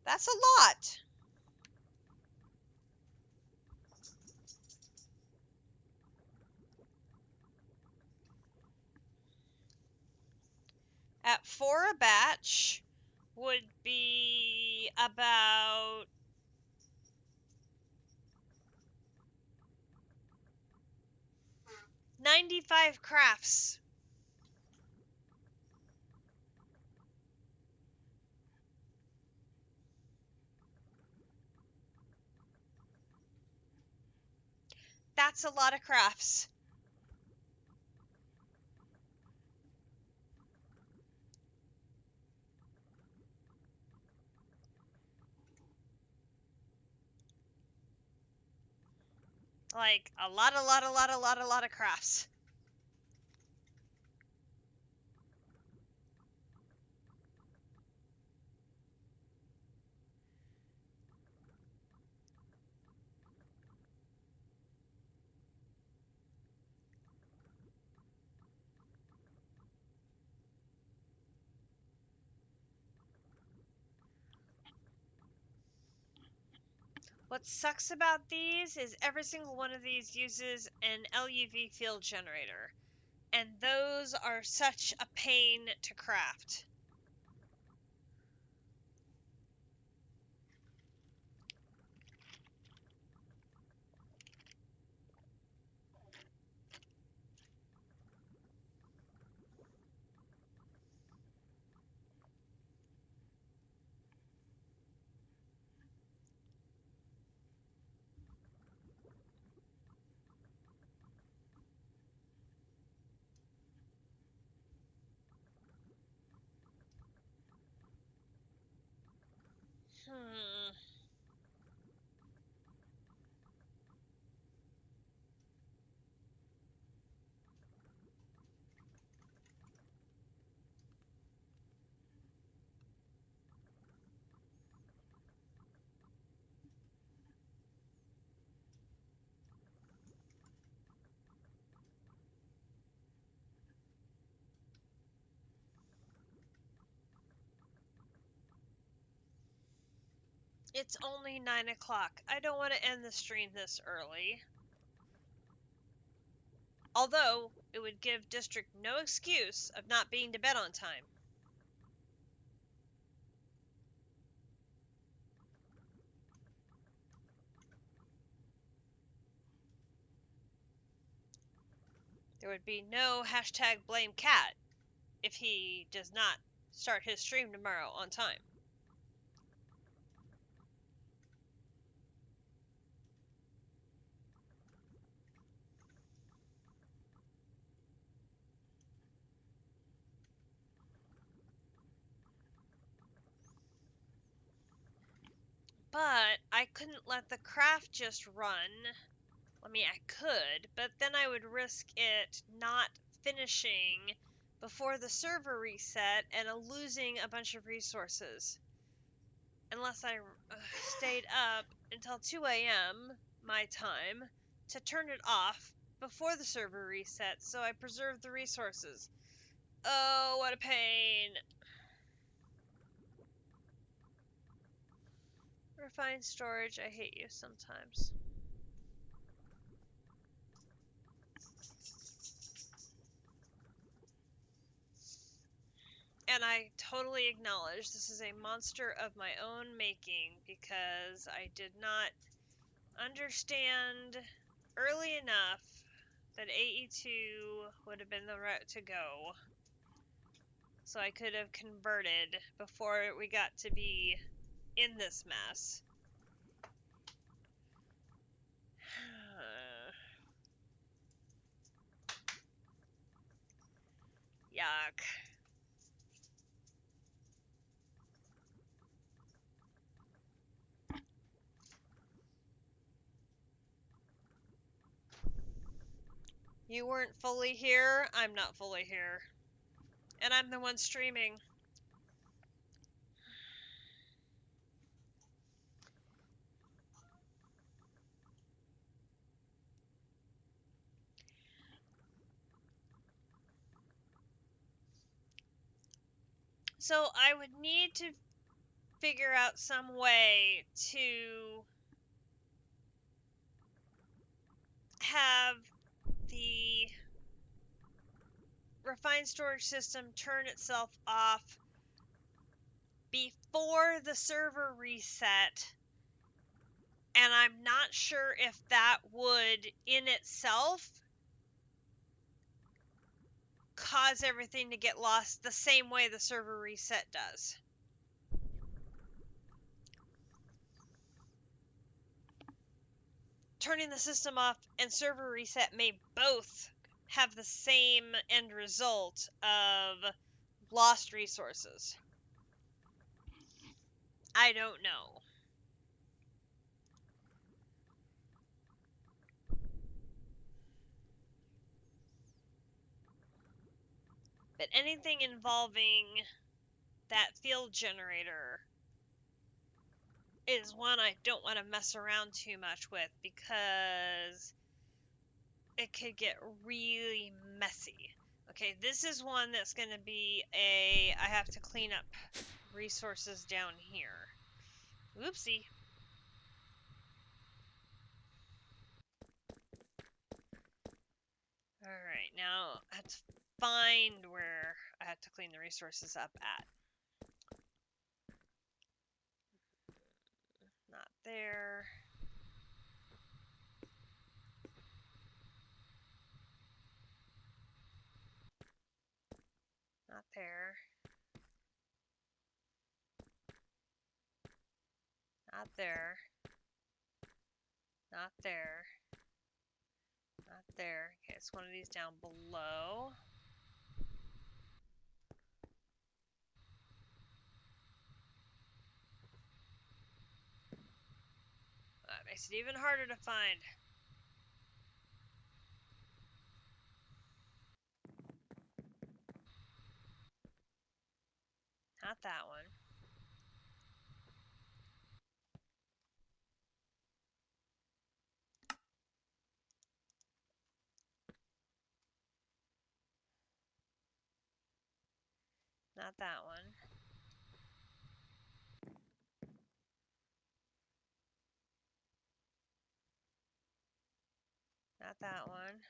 That's a lot. At 4 a batch would be about 95 crafts. That's a lot of crafts. Like, a lot of crafts. What sucks about these is every single one of these uses an LUV field generator, and those are such a pain to craft. Hmm. It's only 9 o'clock. I don't want to end the stream this early. Although, it would give District no excuse of not being to bed on time. There would be no hashtag blame cat if he does not start his stream tomorrow on time. But I couldn't let the craft just run. I mean, I could, but then I would risk it not finishing before the server reset and losing a bunch of resources. Unless I stayed up until 2 a.m. my time to turn it off before the server reset so I preserved the resources. Oh, what a pain. Refined storage, I hate you sometimes. And I totally acknowledge this is a monster of my own making because I did not understand early enough that AE2 would have been the route to go. So I could have converted before we got to be in this mess. Yuck. You weren't fully here, I'm not fully here. And I'm the one streaming. So I would need to figure out some way to have the refined storage system turn itself off before the server reset, and I'm not sure if that would in itself cause everything to get lost the same way the server reset does. Turning the system off and server reset may both have the same end result of lost resources. I don't know. But anything involving that field generator is one I don't want to mess around too much with because it could get really messy. Okay, this is one that's going to be I have to clean up resources down here. Whoopsie. Alright, now I have to find where I have to clean the resources up at. Not there. Not there. Not there. Not there. Not there. Okay, it's one of these down below. That makes it even harder to find. Not that one. Not that one. Not that one.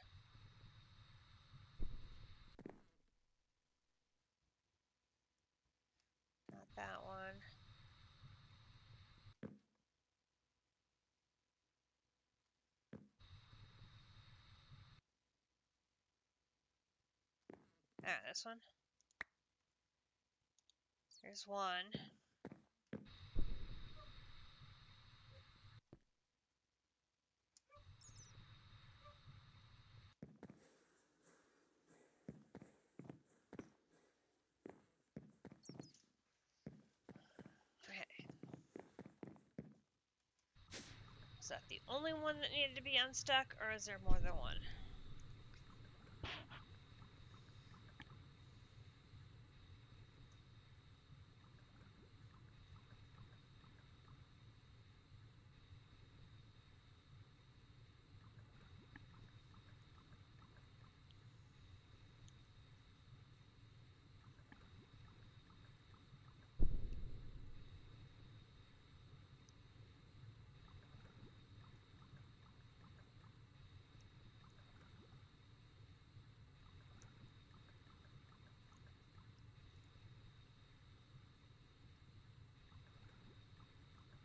Not that one. Ah, this one. Here's one. Okay. Was that the only one that needed to be unstuck, or is there more than one?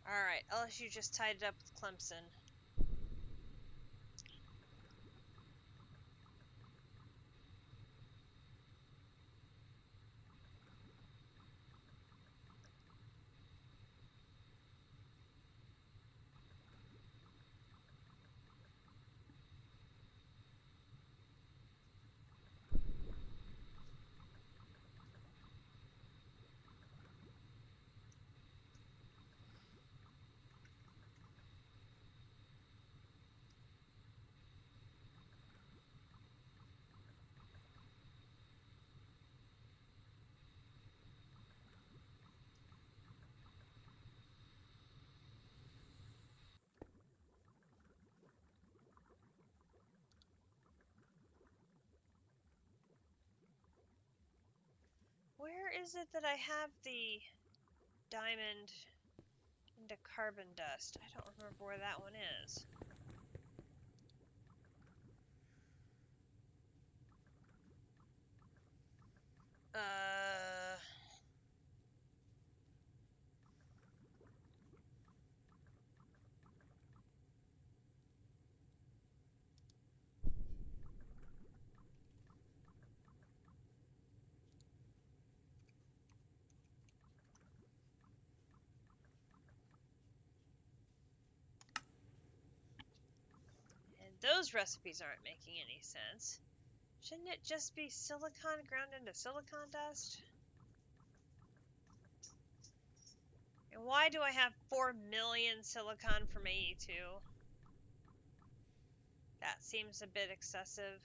Alright, LSU just tied it up with Clemson. Where is it that I have the diamond into carbon dust? I don't remember where that one is. And those recipes aren't making any sense. Shouldn't it just be silicon ground into silicon dust? And why do I have 4 million silicon from AE2? That seems a bit excessive.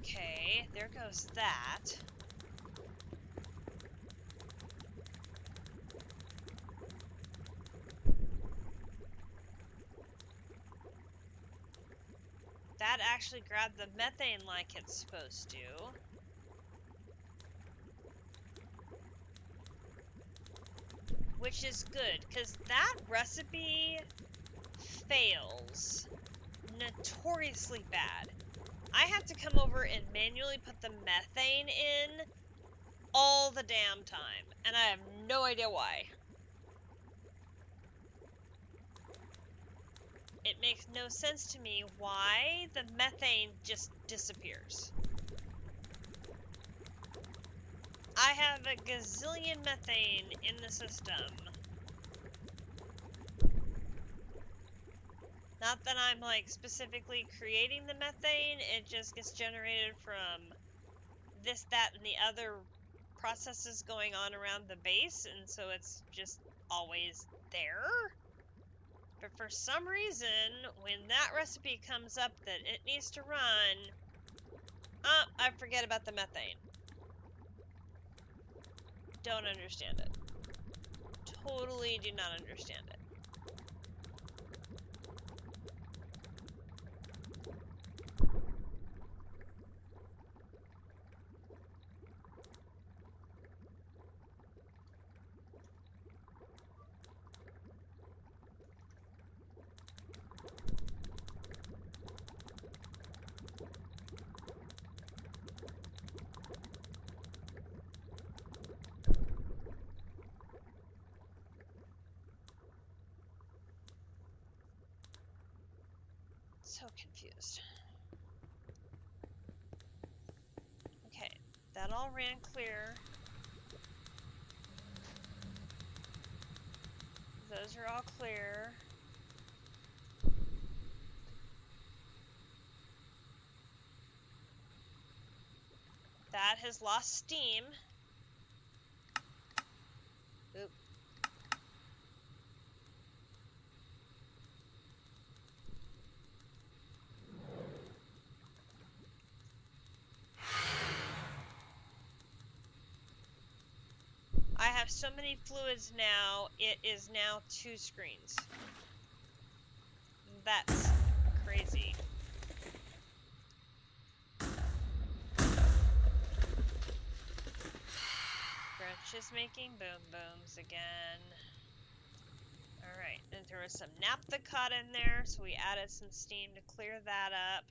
Okay, there goes that. That actually grabbed the methane like it's supposed to. Which is good, because that recipe fails notoriously bad. I have to come over and manually put the methane in all the damn time, and I have no idea why. It makes no sense to me why the methane just disappears. I have a gazillion methane in the system. Not that I'm like specifically creating the methane, it just gets generated from this, that, and the other processes going on around the base, and so it's just always there. But for some reason, when that recipe comes up that it needs to run, I forget about the methane. Don't understand it. Totally do not understand it. So confused. Okay, that all ran clear. Those are all clear. That has lost steam. Oop. I have so many fluids now, it is now 2 screens. That's crazy. Grinch is making boom booms again. Alright, and there was some naphtha caught in there, so we added some steam to clear that up.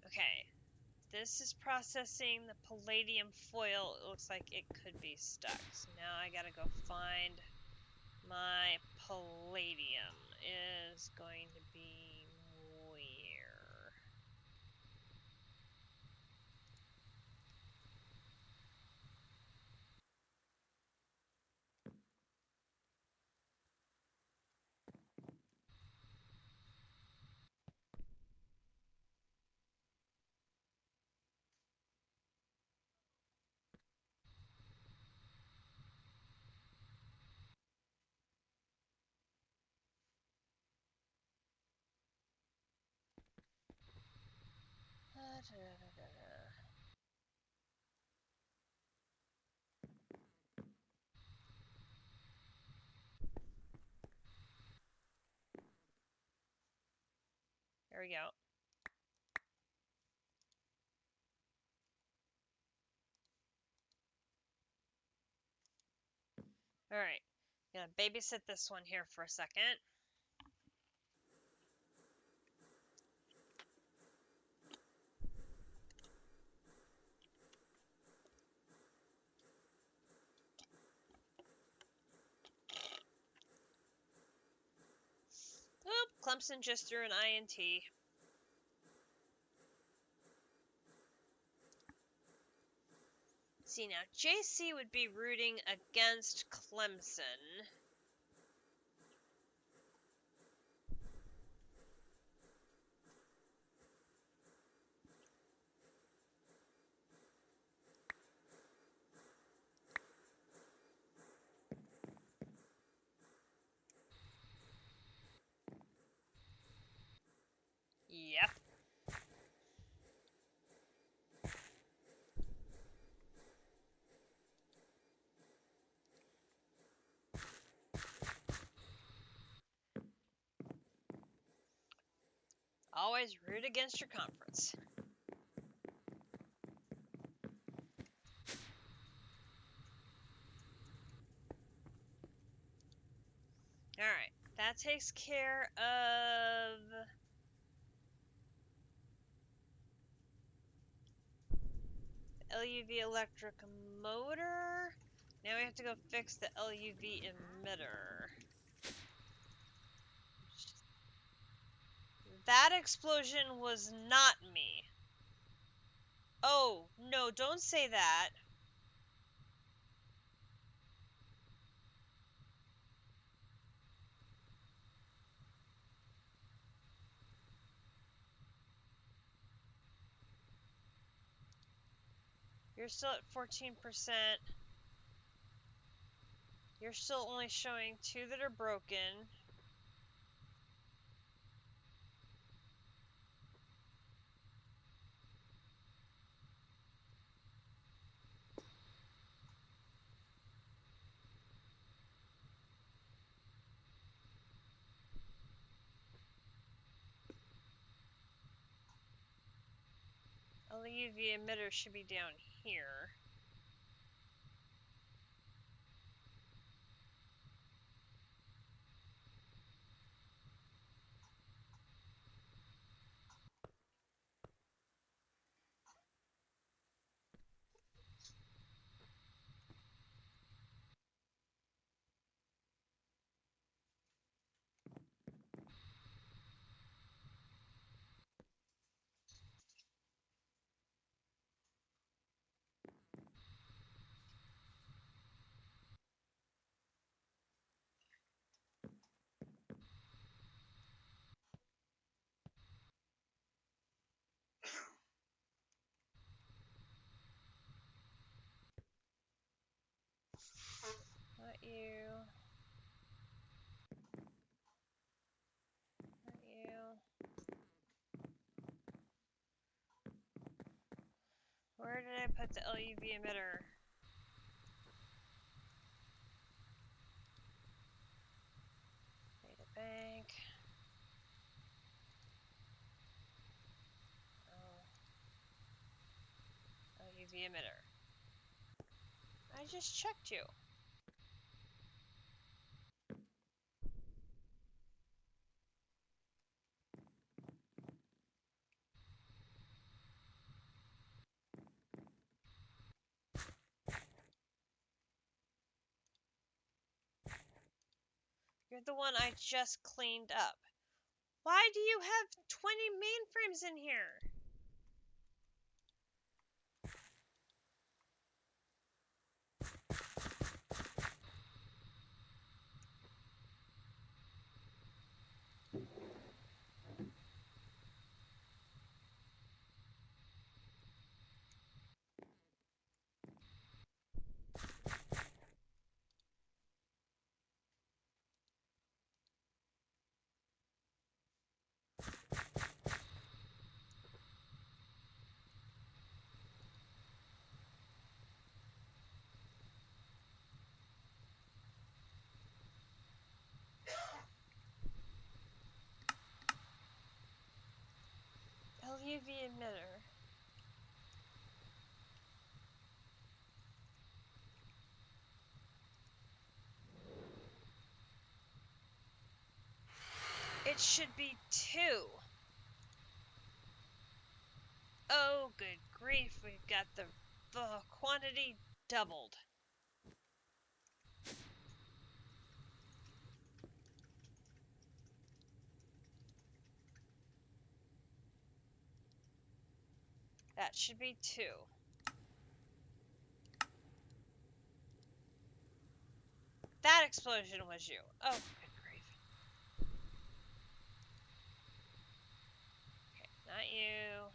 Okay, this is processing the palladium foil. It looks like it could be stuck. So now I gotta go find my palladium. Is going to be where? There we go. Alright, gonna babysit this one here for a second. Oop, Clemson just threw an INT. See, now JC would be rooting against Clemson. Yep. Always root against your conference. Alright, that takes care of the LUV electric motor. Now we have to go fix the LUV emitter. That explosion was not me. Oh, no, don't say that. You're still at 14%. You're still only showing 2 that are broken. LUV emitter should be down here. you. Not you. Where did I put the LUV emitter? Data bank. Oh. LUV emitter. I just checked you. You're the one I just cleaned up. Why do you have 20 mainframes in here? LUV emitter. It should be 2. Oh, good grief, we've got the quantity doubled. That should be 2. That explosion was you. Oh, good grief. Okay, not you.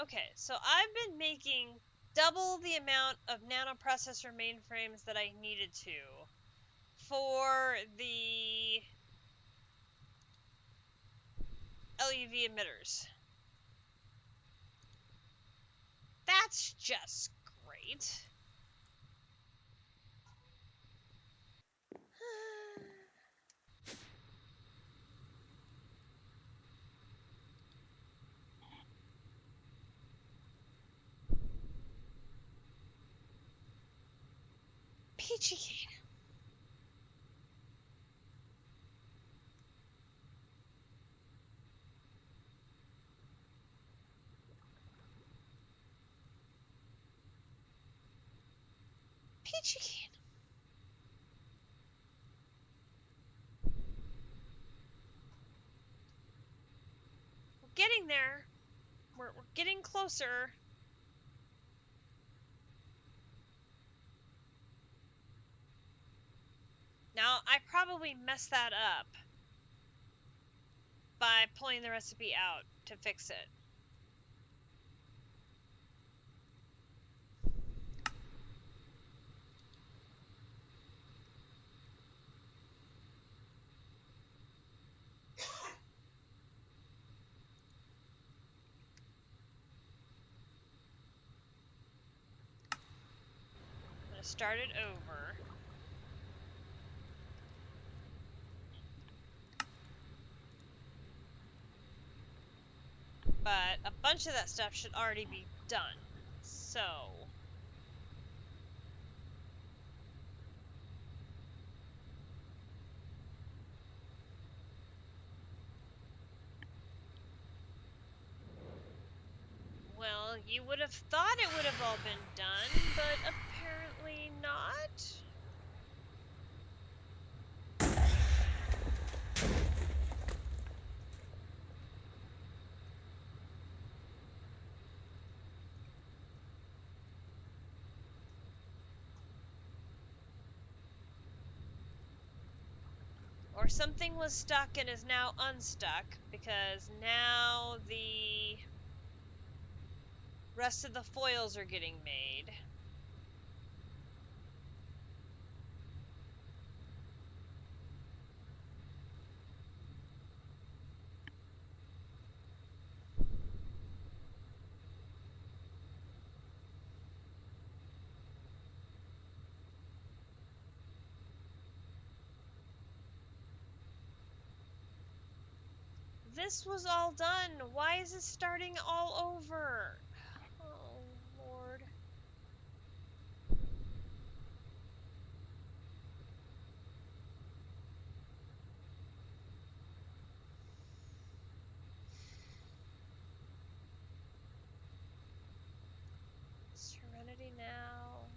Okay, so I've been making double the amount of nanoprocessor mainframes that I needed to for the LUV emitters. That's just great. Peachy Keen. Peachy Keen. We're getting there. We're getting closer. Now, I probably messed that up by pulling the recipe out to fix it. I'm going to start it over. But a bunch of that stuff should already be done. So... well, you would have thought it would have all been done, but apparently not. Or something was stuck and is now unstuck, because now the rest of the foils are getting made. this was all done. Why is it starting all over? Oh, Lord. Serenity now.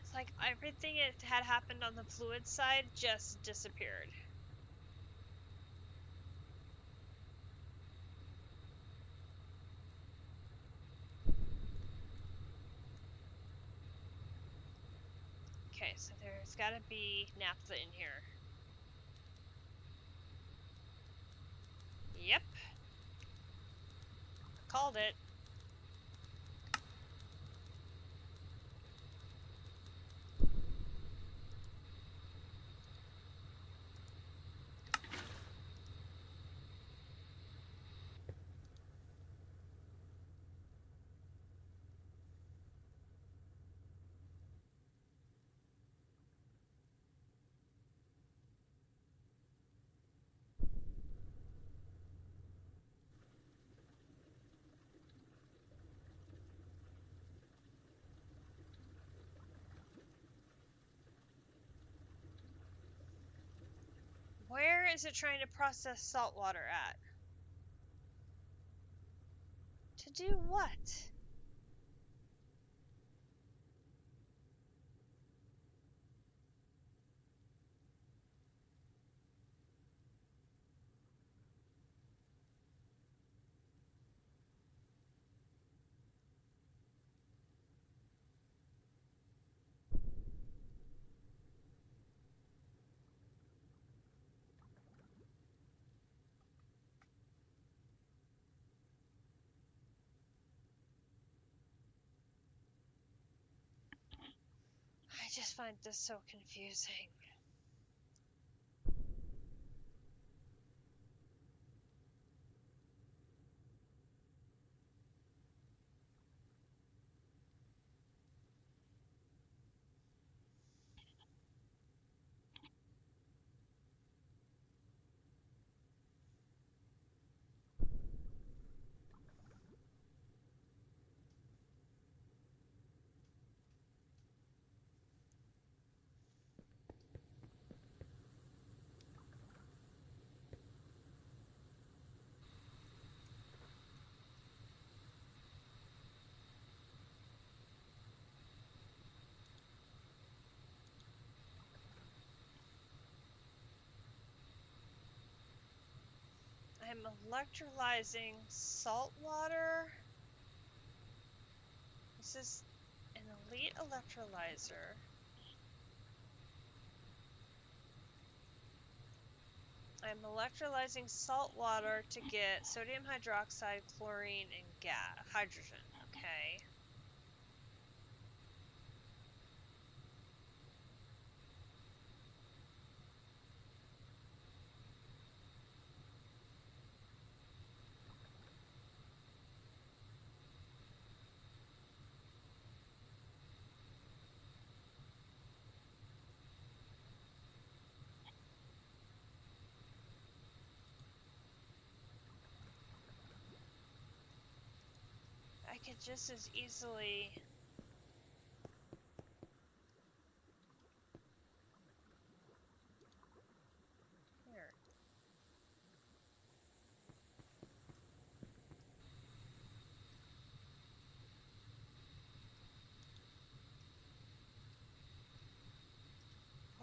It's like everything that had happened on the fluid side just disappeared. Okay, so there's gotta be naphtha in here. Yep. Called it. Where is it trying to process salt water at? To do what? I just find this so confusing. I'm electrolyzing salt water. This is an elite electrolyzer. I'm electrolyzing salt water to get sodium hydroxide, chlorine, and hydrogen. Okay. I could just as easily... Here.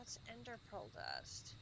What's ender pearl dust?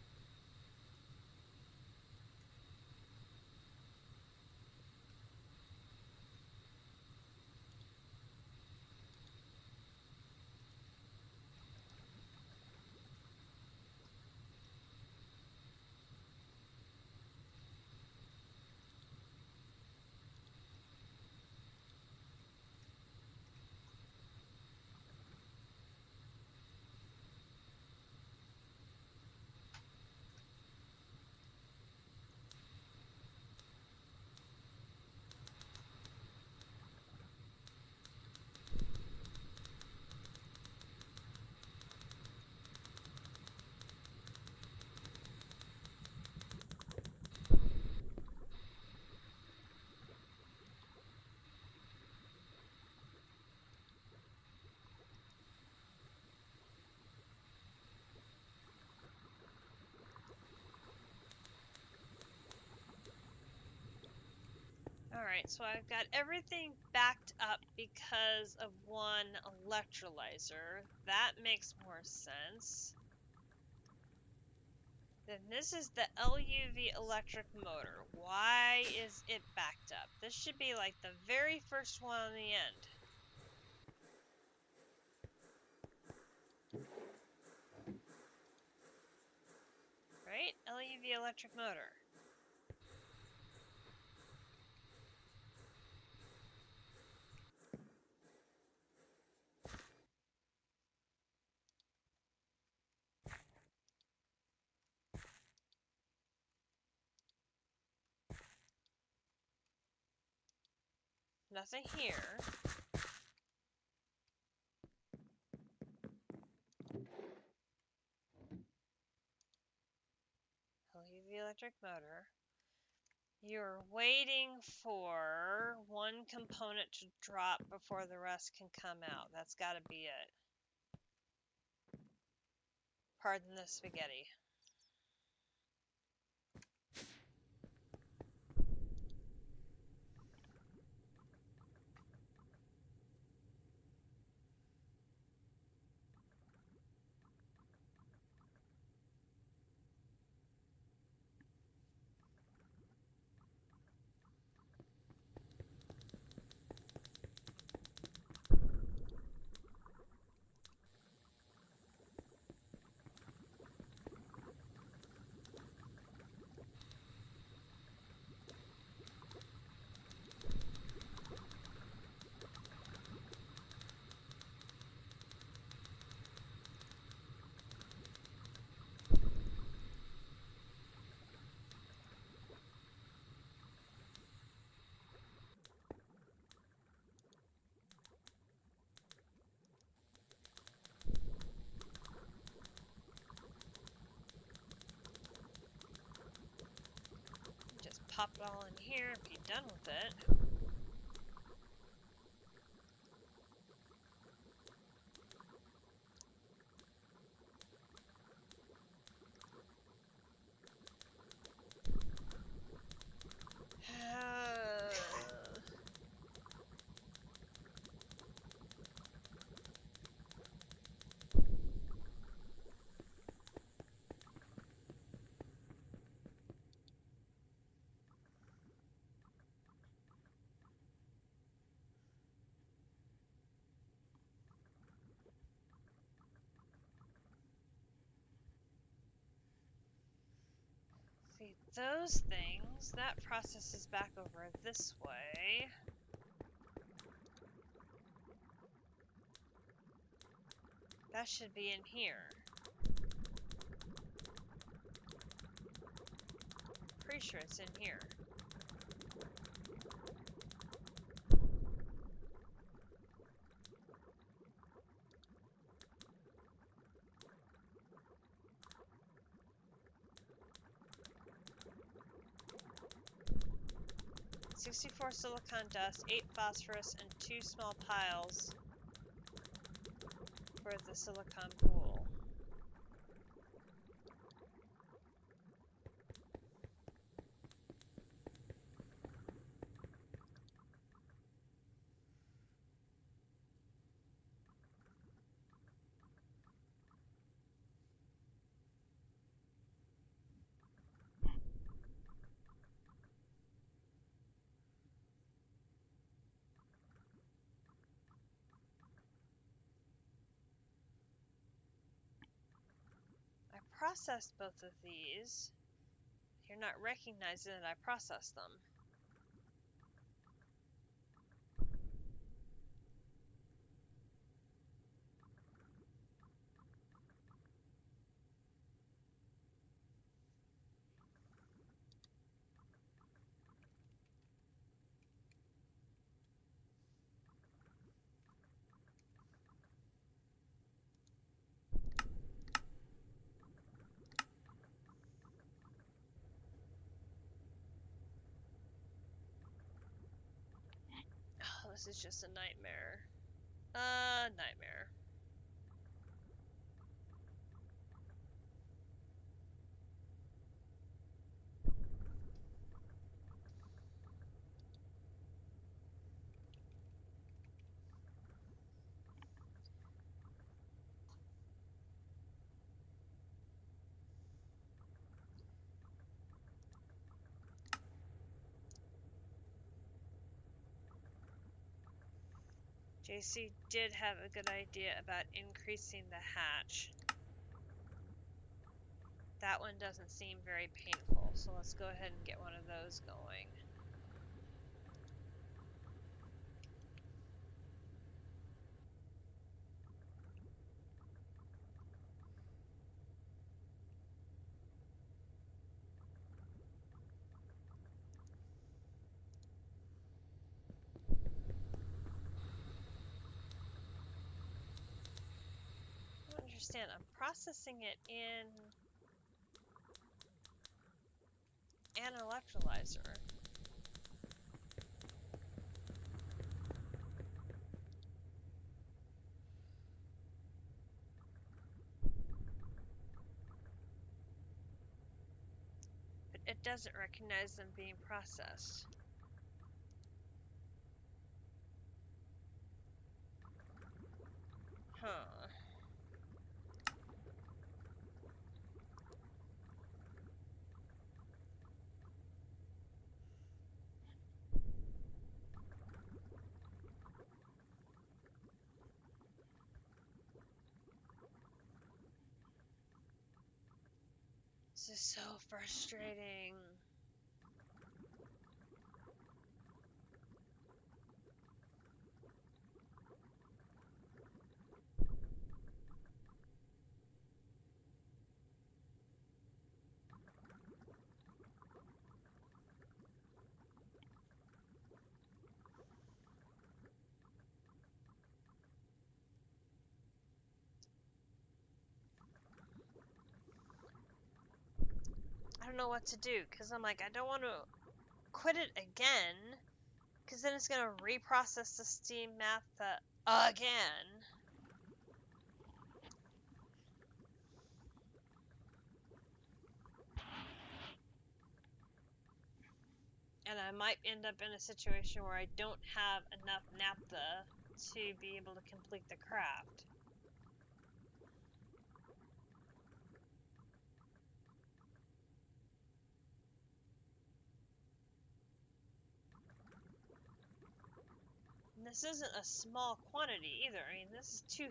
Alright, so I've got everything backed up because of one electrolyzer. That makes more sense. Then this is the LUV electric motor. Why is it backed up? This should be like the very first one on the end. Right? LUV electric motor. Nothing here. LUV electric motor. You're waiting for one component to drop before the rest can come out. That's gotta be it. Pardon the spaghetti. Just pop it all in here and be done with it. See, those things, that processes back over this way. That should be in here. Pretty sure it's in here. "64 silicon dust, 8 phosphorus, and 2 small piles for the silicon pool." processed both of these. You're not recognizing that I processed them. Oh, this is just a nightmare. Nightmare. JC did have a good idea about increasing the hatch. That one doesn't seem very painful, so let's go ahead and get one of those going. I don't understand. I'm processing it in an electrolyzer. But it doesn't recognize them being processed. Huh. This is so frustrating. I don't know what to do, because I'm like, I don't want to quit it again, because then it's going to reprocess the steam naphtha again. And I might end up in a situation where I don't have enough naphtha to be able to complete the craft. And this isn't a small quantity either. I mean, this is $2,000.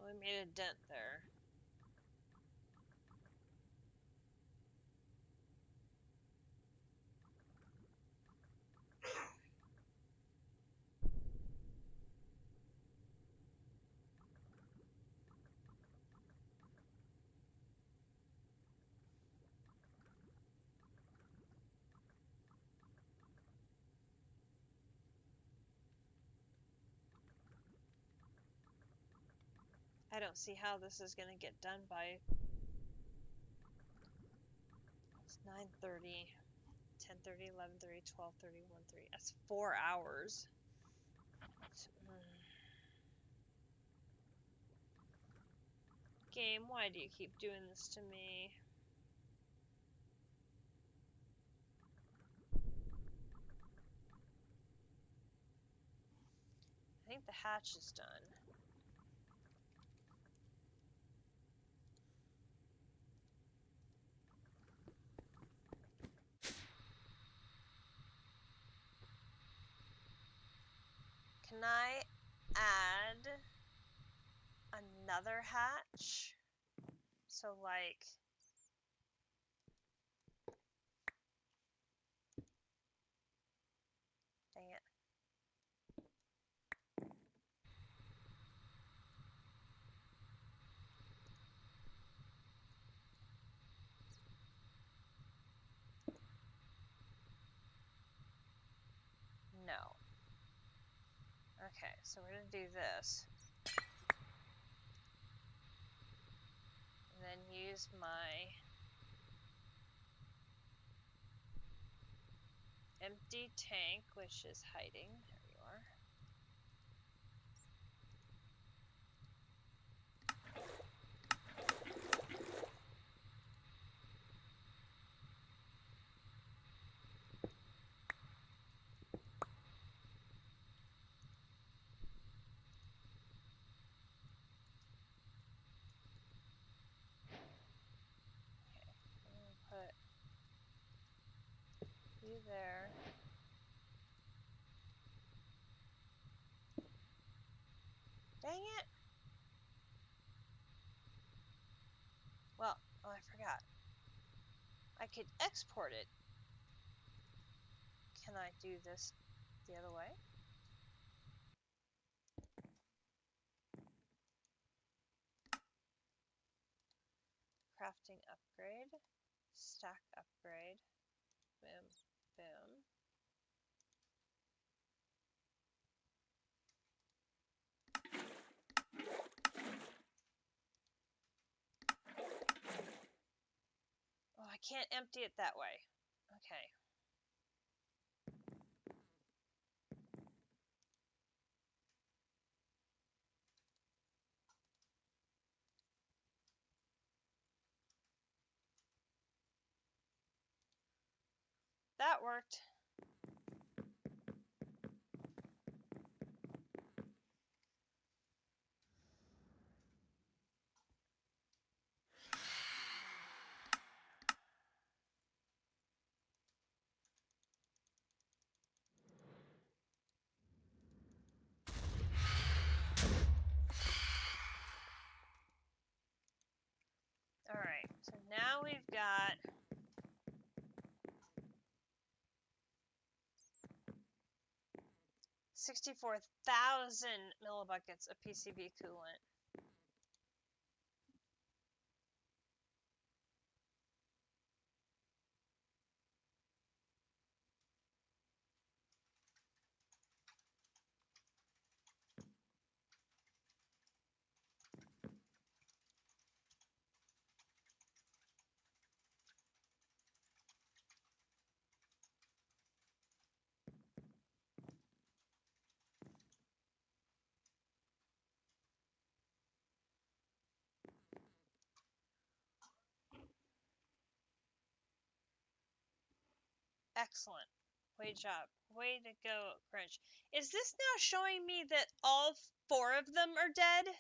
We made a dent there. I don't see how this is going to get done by... It's 9:30, 10:30, 11:30, 12:30, 1:30. That's 4 hours. Game, why do you keep doing this to me? I think the hatch is done. Can I add another hatch? So, like... Dang it. No. Okay, so we're gonna do this. And then use my empty tank, which is hiding. There you are. Put you there. Dang it! Well, oh, I forgot. I could export it. Can I do this the other way? Crafting upgrade. Stack upgrade. Boom. Boom. Oh, I can't empty it that way. Okay. That worked. Alright, so now we've got 64,000 millibuckets of PCB coolant. Excellent. Way job. Way to go, Crunch. Is this now showing me that all 4 of them are dead?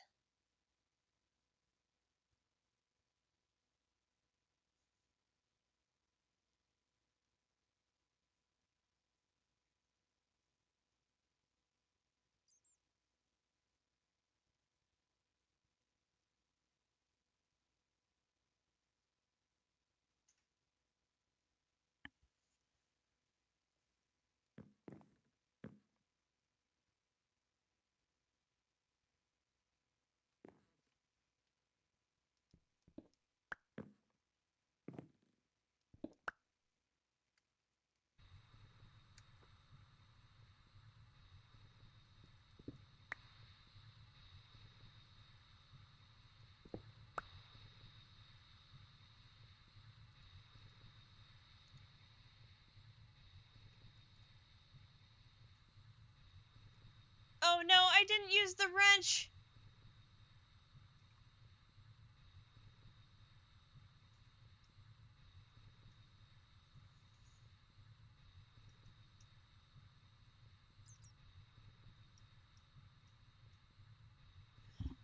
Oh no, I didn't use the wrench!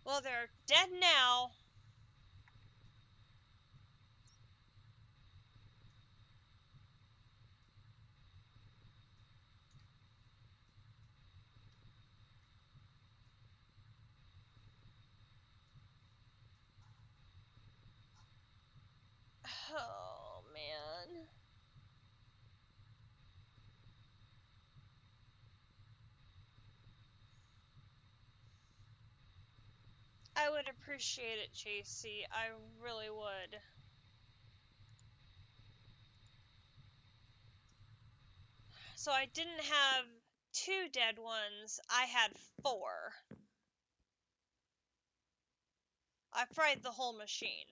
Well, they're dead now. Oh, man. I would appreciate it, JC. I really would. So I didn't have 2 dead ones. I had 4. I fried the whole machine.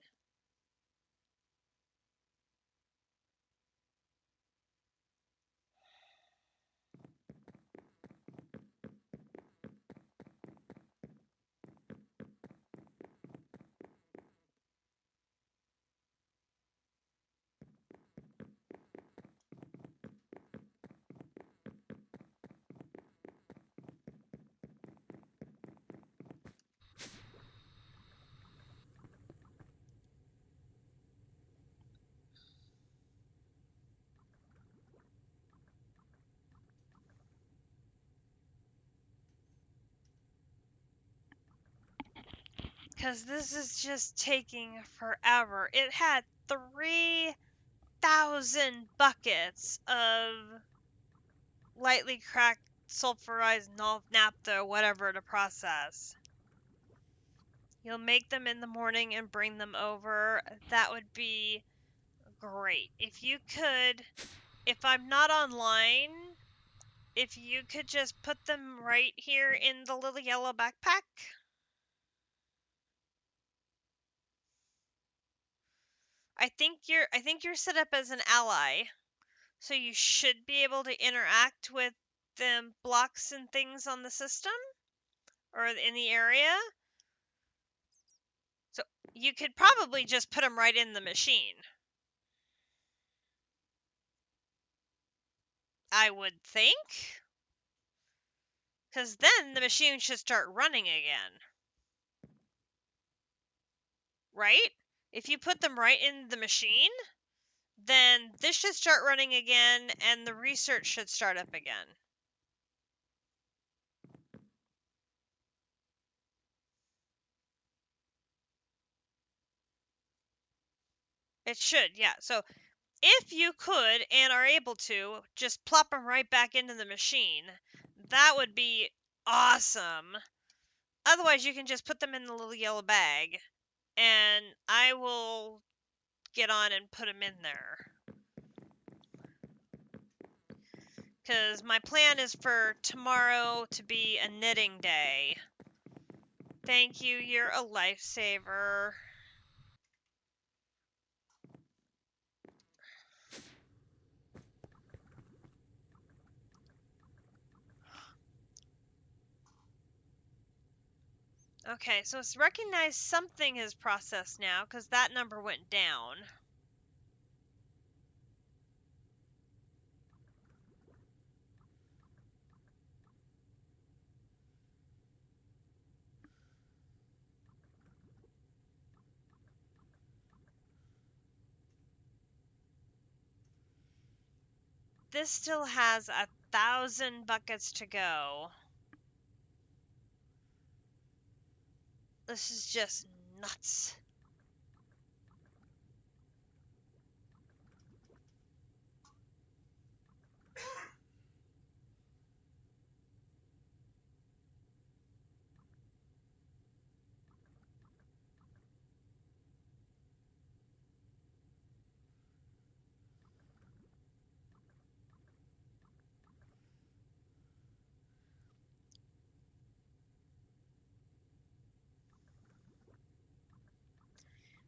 Because this is just taking forever. It had 3,000 buckets of lightly cracked sulfurized naphtha, whatever, to process. You'll make them in the morning and bring them over. That would be great. If you could, if I'm not online, if you could just put them right here in the little yellow backpack. I think you're set up as an ally, so you should be able to interact with the blocks and things on the system or in the area. So you could probably just put them right in the machine. I would think. Because then the machine should start running again. Right? If you put them right in the machine, then this should start running again and the research should start up again. It should, yeah. So if you could and are able to, just plop them right back into the machine. That would be awesome. Otherwise, you can just put them in the little yellow bag, and I will get on and put them in there. Because my plan is for tomorrow to be a knitting day. Thank you, you're a lifesaver. Okay, so it's recognized something is processed now, because that number went down. This still has 1,000 buckets to go. This is just nuts.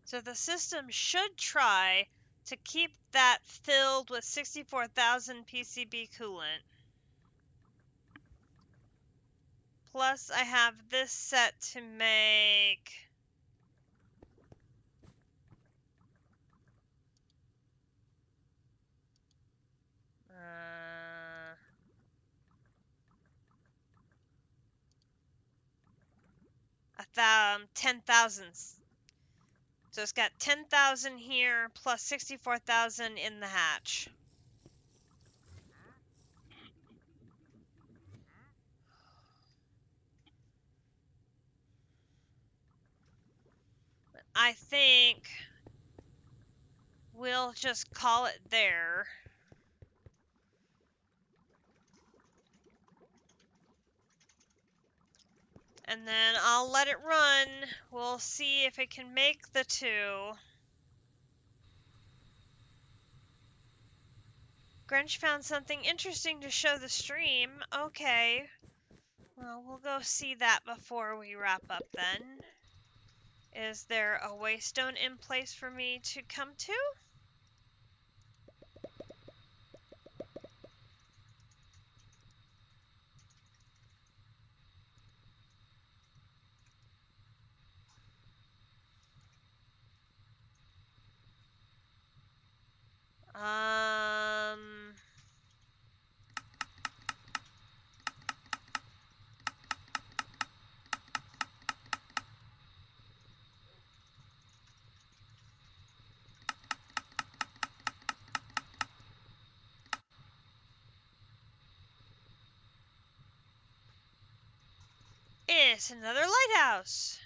So the system should try to keep that filled with 64,000 PCB coolant. Plus, I have this set to make... 10,000. So it's got 10,000 here plus 64,000 in the hatch. I think we'll just call it there. And then I'll let it run. We'll see if it can make the 2. Grinch found something interesting to show the stream. Okay. Well, we'll go see that before we wrap up then. Is there a waystone in place for me to come to? It's another lighthouse.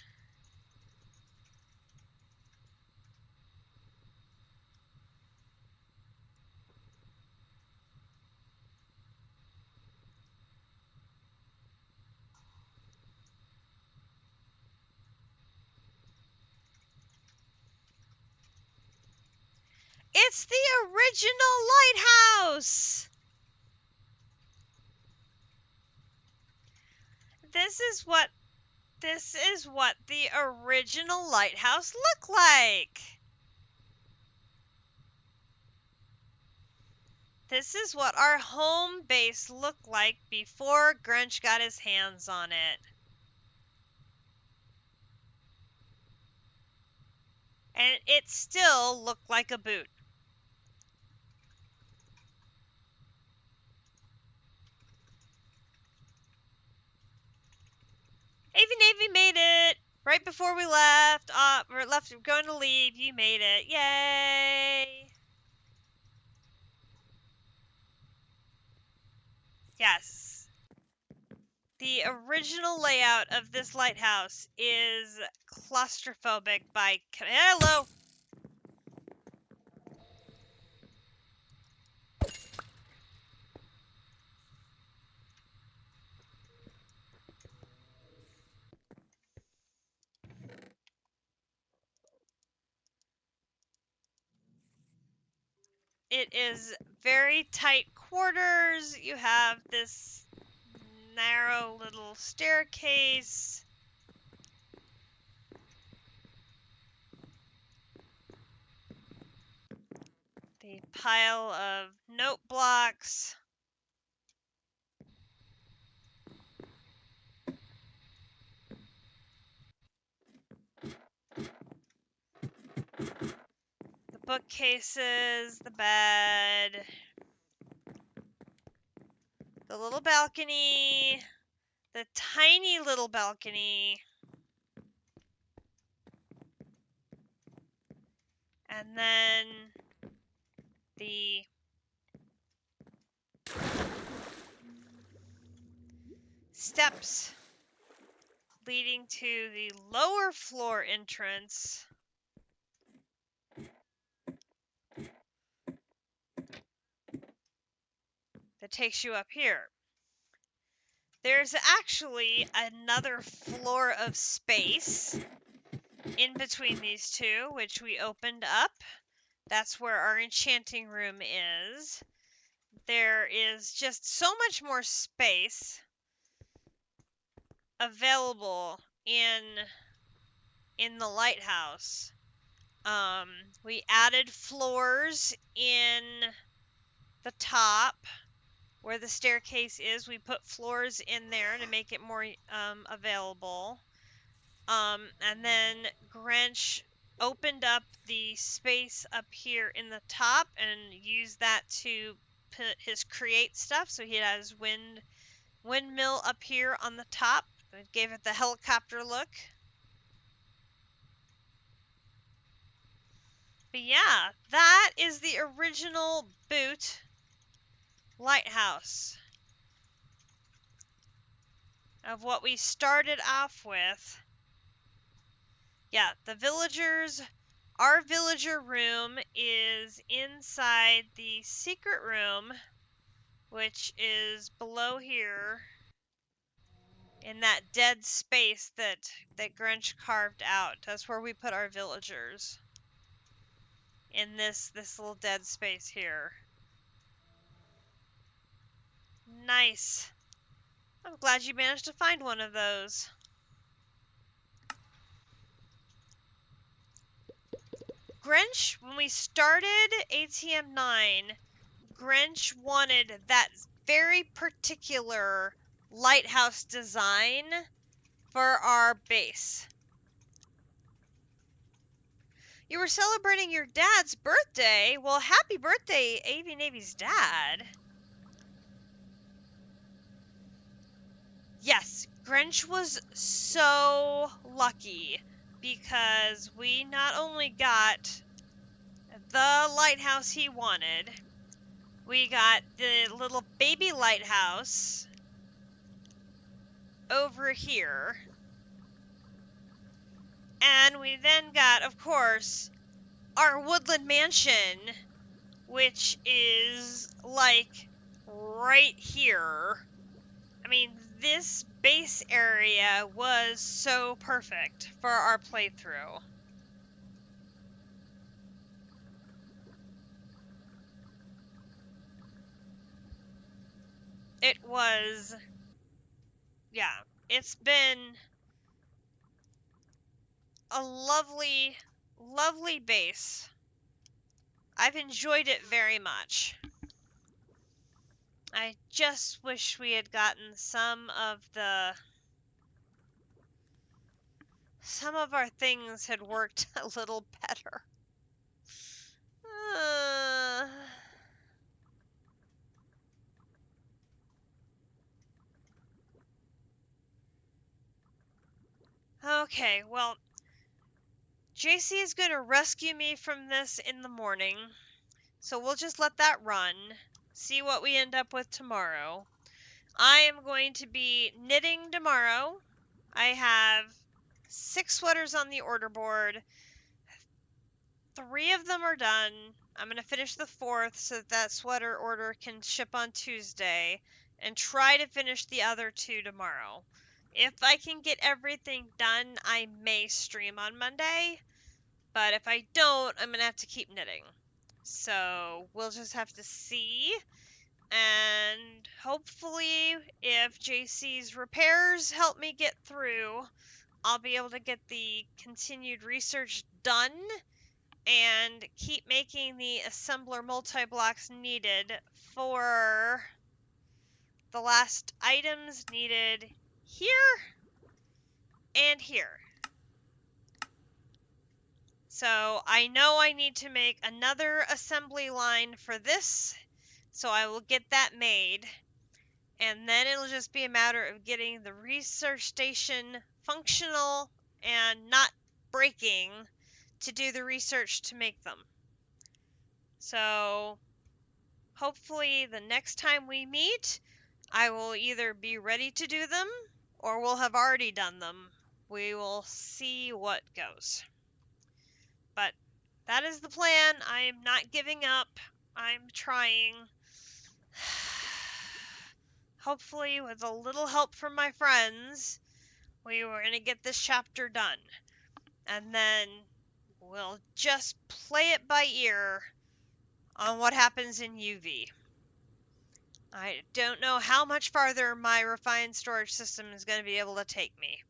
It's the original lighthouse. This is what the original lighthouse looked like. This is what our home base looked like before Grinch got his hands on it. And it still looked like a boot. Avy Navy made it! Right before we left, going to leave, you made it. Yay! Yes. The original layout of this lighthouse is claustrophobic by... Hello! It is very tight quarters. You have this narrow little staircase. The pile of note blocks. The bookcases, the bed. The little balcony. The tiny little balcony. And then the steps leading to the lower floor entrance. That takes you up here. There's actually another floor of space in between these two, which we opened up. That's where our enchanting room is. There is just so much more space available in the lighthouse. We added floors in the top where the staircase is. We put floors in there to make it more available. And then Grinch opened up the space up here in the top and used that to put his create stuff. So he has windmill up here on the top. It gave it the helicopter look. But yeah, that is the original boot lighthouse of what we started off with. Yeah, our villager room is inside the secret room, which is below here in that dead space that Grinch carved out. That's where we put our villagers. In this little dead space here. Nice. I'm glad you managed to find one of those. Grinch, when we started ATM9, Grinch wanted that very particular lighthouse design for our base. You were celebrating your dad's birthday. Well, happy birthday, AV Navy's dad. Yes, Grinch was so lucky because we not only got the lighthouse he wanted, we got the little baby lighthouse over here, and we then got, of course, our woodland mansion, which is like right here. I mean, this base area was so perfect for our playthrough. It was, yeah, it's been a lovely, lovely base. I've enjoyed it very much. I just wish we had gotten some of our things had worked a little better. Uh, okay, well, JC is going to rescue me from this in the morning, so we'll just let that run, see what we end up with tomorrow. I am going to be knitting tomorrow. I have 6 sweaters on the order board. 3 of them are done. I'm going to finish the 4th so that sweater order can ship on Tuesday and try to finish the other 2 tomorrow. If I can get everything done, I may stream on Monday, but if I don't, I'm going to have to keep knitting. So we'll just have to see, and hopefully if JC's repairs help me get through, I'll be able to get the continued research done and keep making the assembler multi-blocks needed for the last items needed here and here. So I know I need to make another assembly line for this, so I will get that made. And then it'll just be a matter of getting the research station functional and not breaking to do the research to make them. So hopefully the next time we meet, I will either be ready to do them or we'll have already done them. We will see what goes. But that is the plan. I am not giving up. I'm trying. Hopefully, with a little help from my friends, we were going to get this chapter done. And then we'll just play it by ear on what happens in UV. I don't know how much farther my refined storage system is going to be able to take me.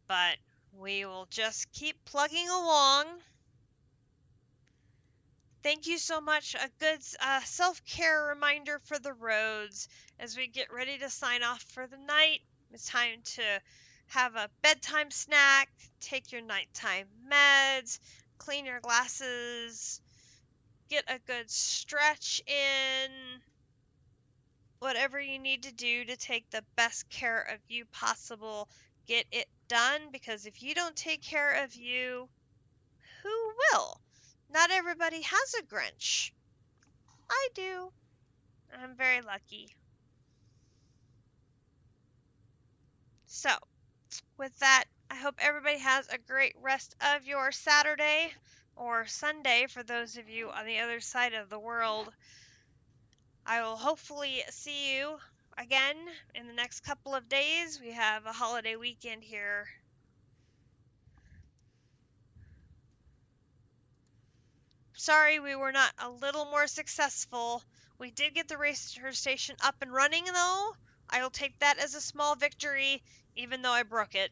But we will just keep plugging along. Thank you so much. A good self-care reminder for the roads as we get ready to sign off for the night. It's time to have a bedtime snack, take your nighttime meds, clean your glasses, get a good stretch in, whatever you need to do to take the best care of you possible. Get it done, because if you don't take care of you, who will? Not everybody has a Grinch. I do. I'm very lucky. So, with that, I hope everybody has a great rest of your Saturday or Sunday for those of you on the other side of the world. I will hopefully see you again in the next couple of days. We have a holiday weekend here. Sorry we were not a little more successful. We did get the racer station up and running, though. I will take that as a small victory, even though I broke it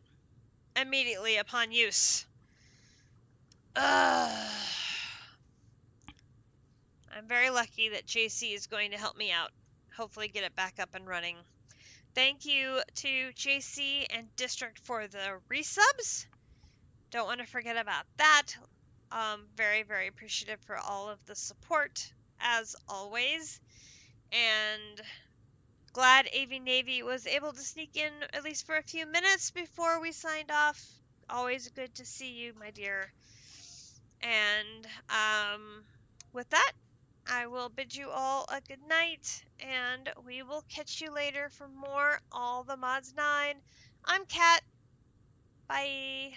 immediately upon use. Ugh. I'm very lucky that JC is going to help me out. Hopefully get it back up and running. Thank you to JC and District for the resubs. Don't want to forget about that. Very, very appreciative for all of the support, as always. And glad AV Navy was able to sneak in at least for a few minutes before we signed off. Always good to see you, my dear. And with that, I will bid you all a good night, and we will catch you later for more All the Mods 9. I'm Kat. Bye.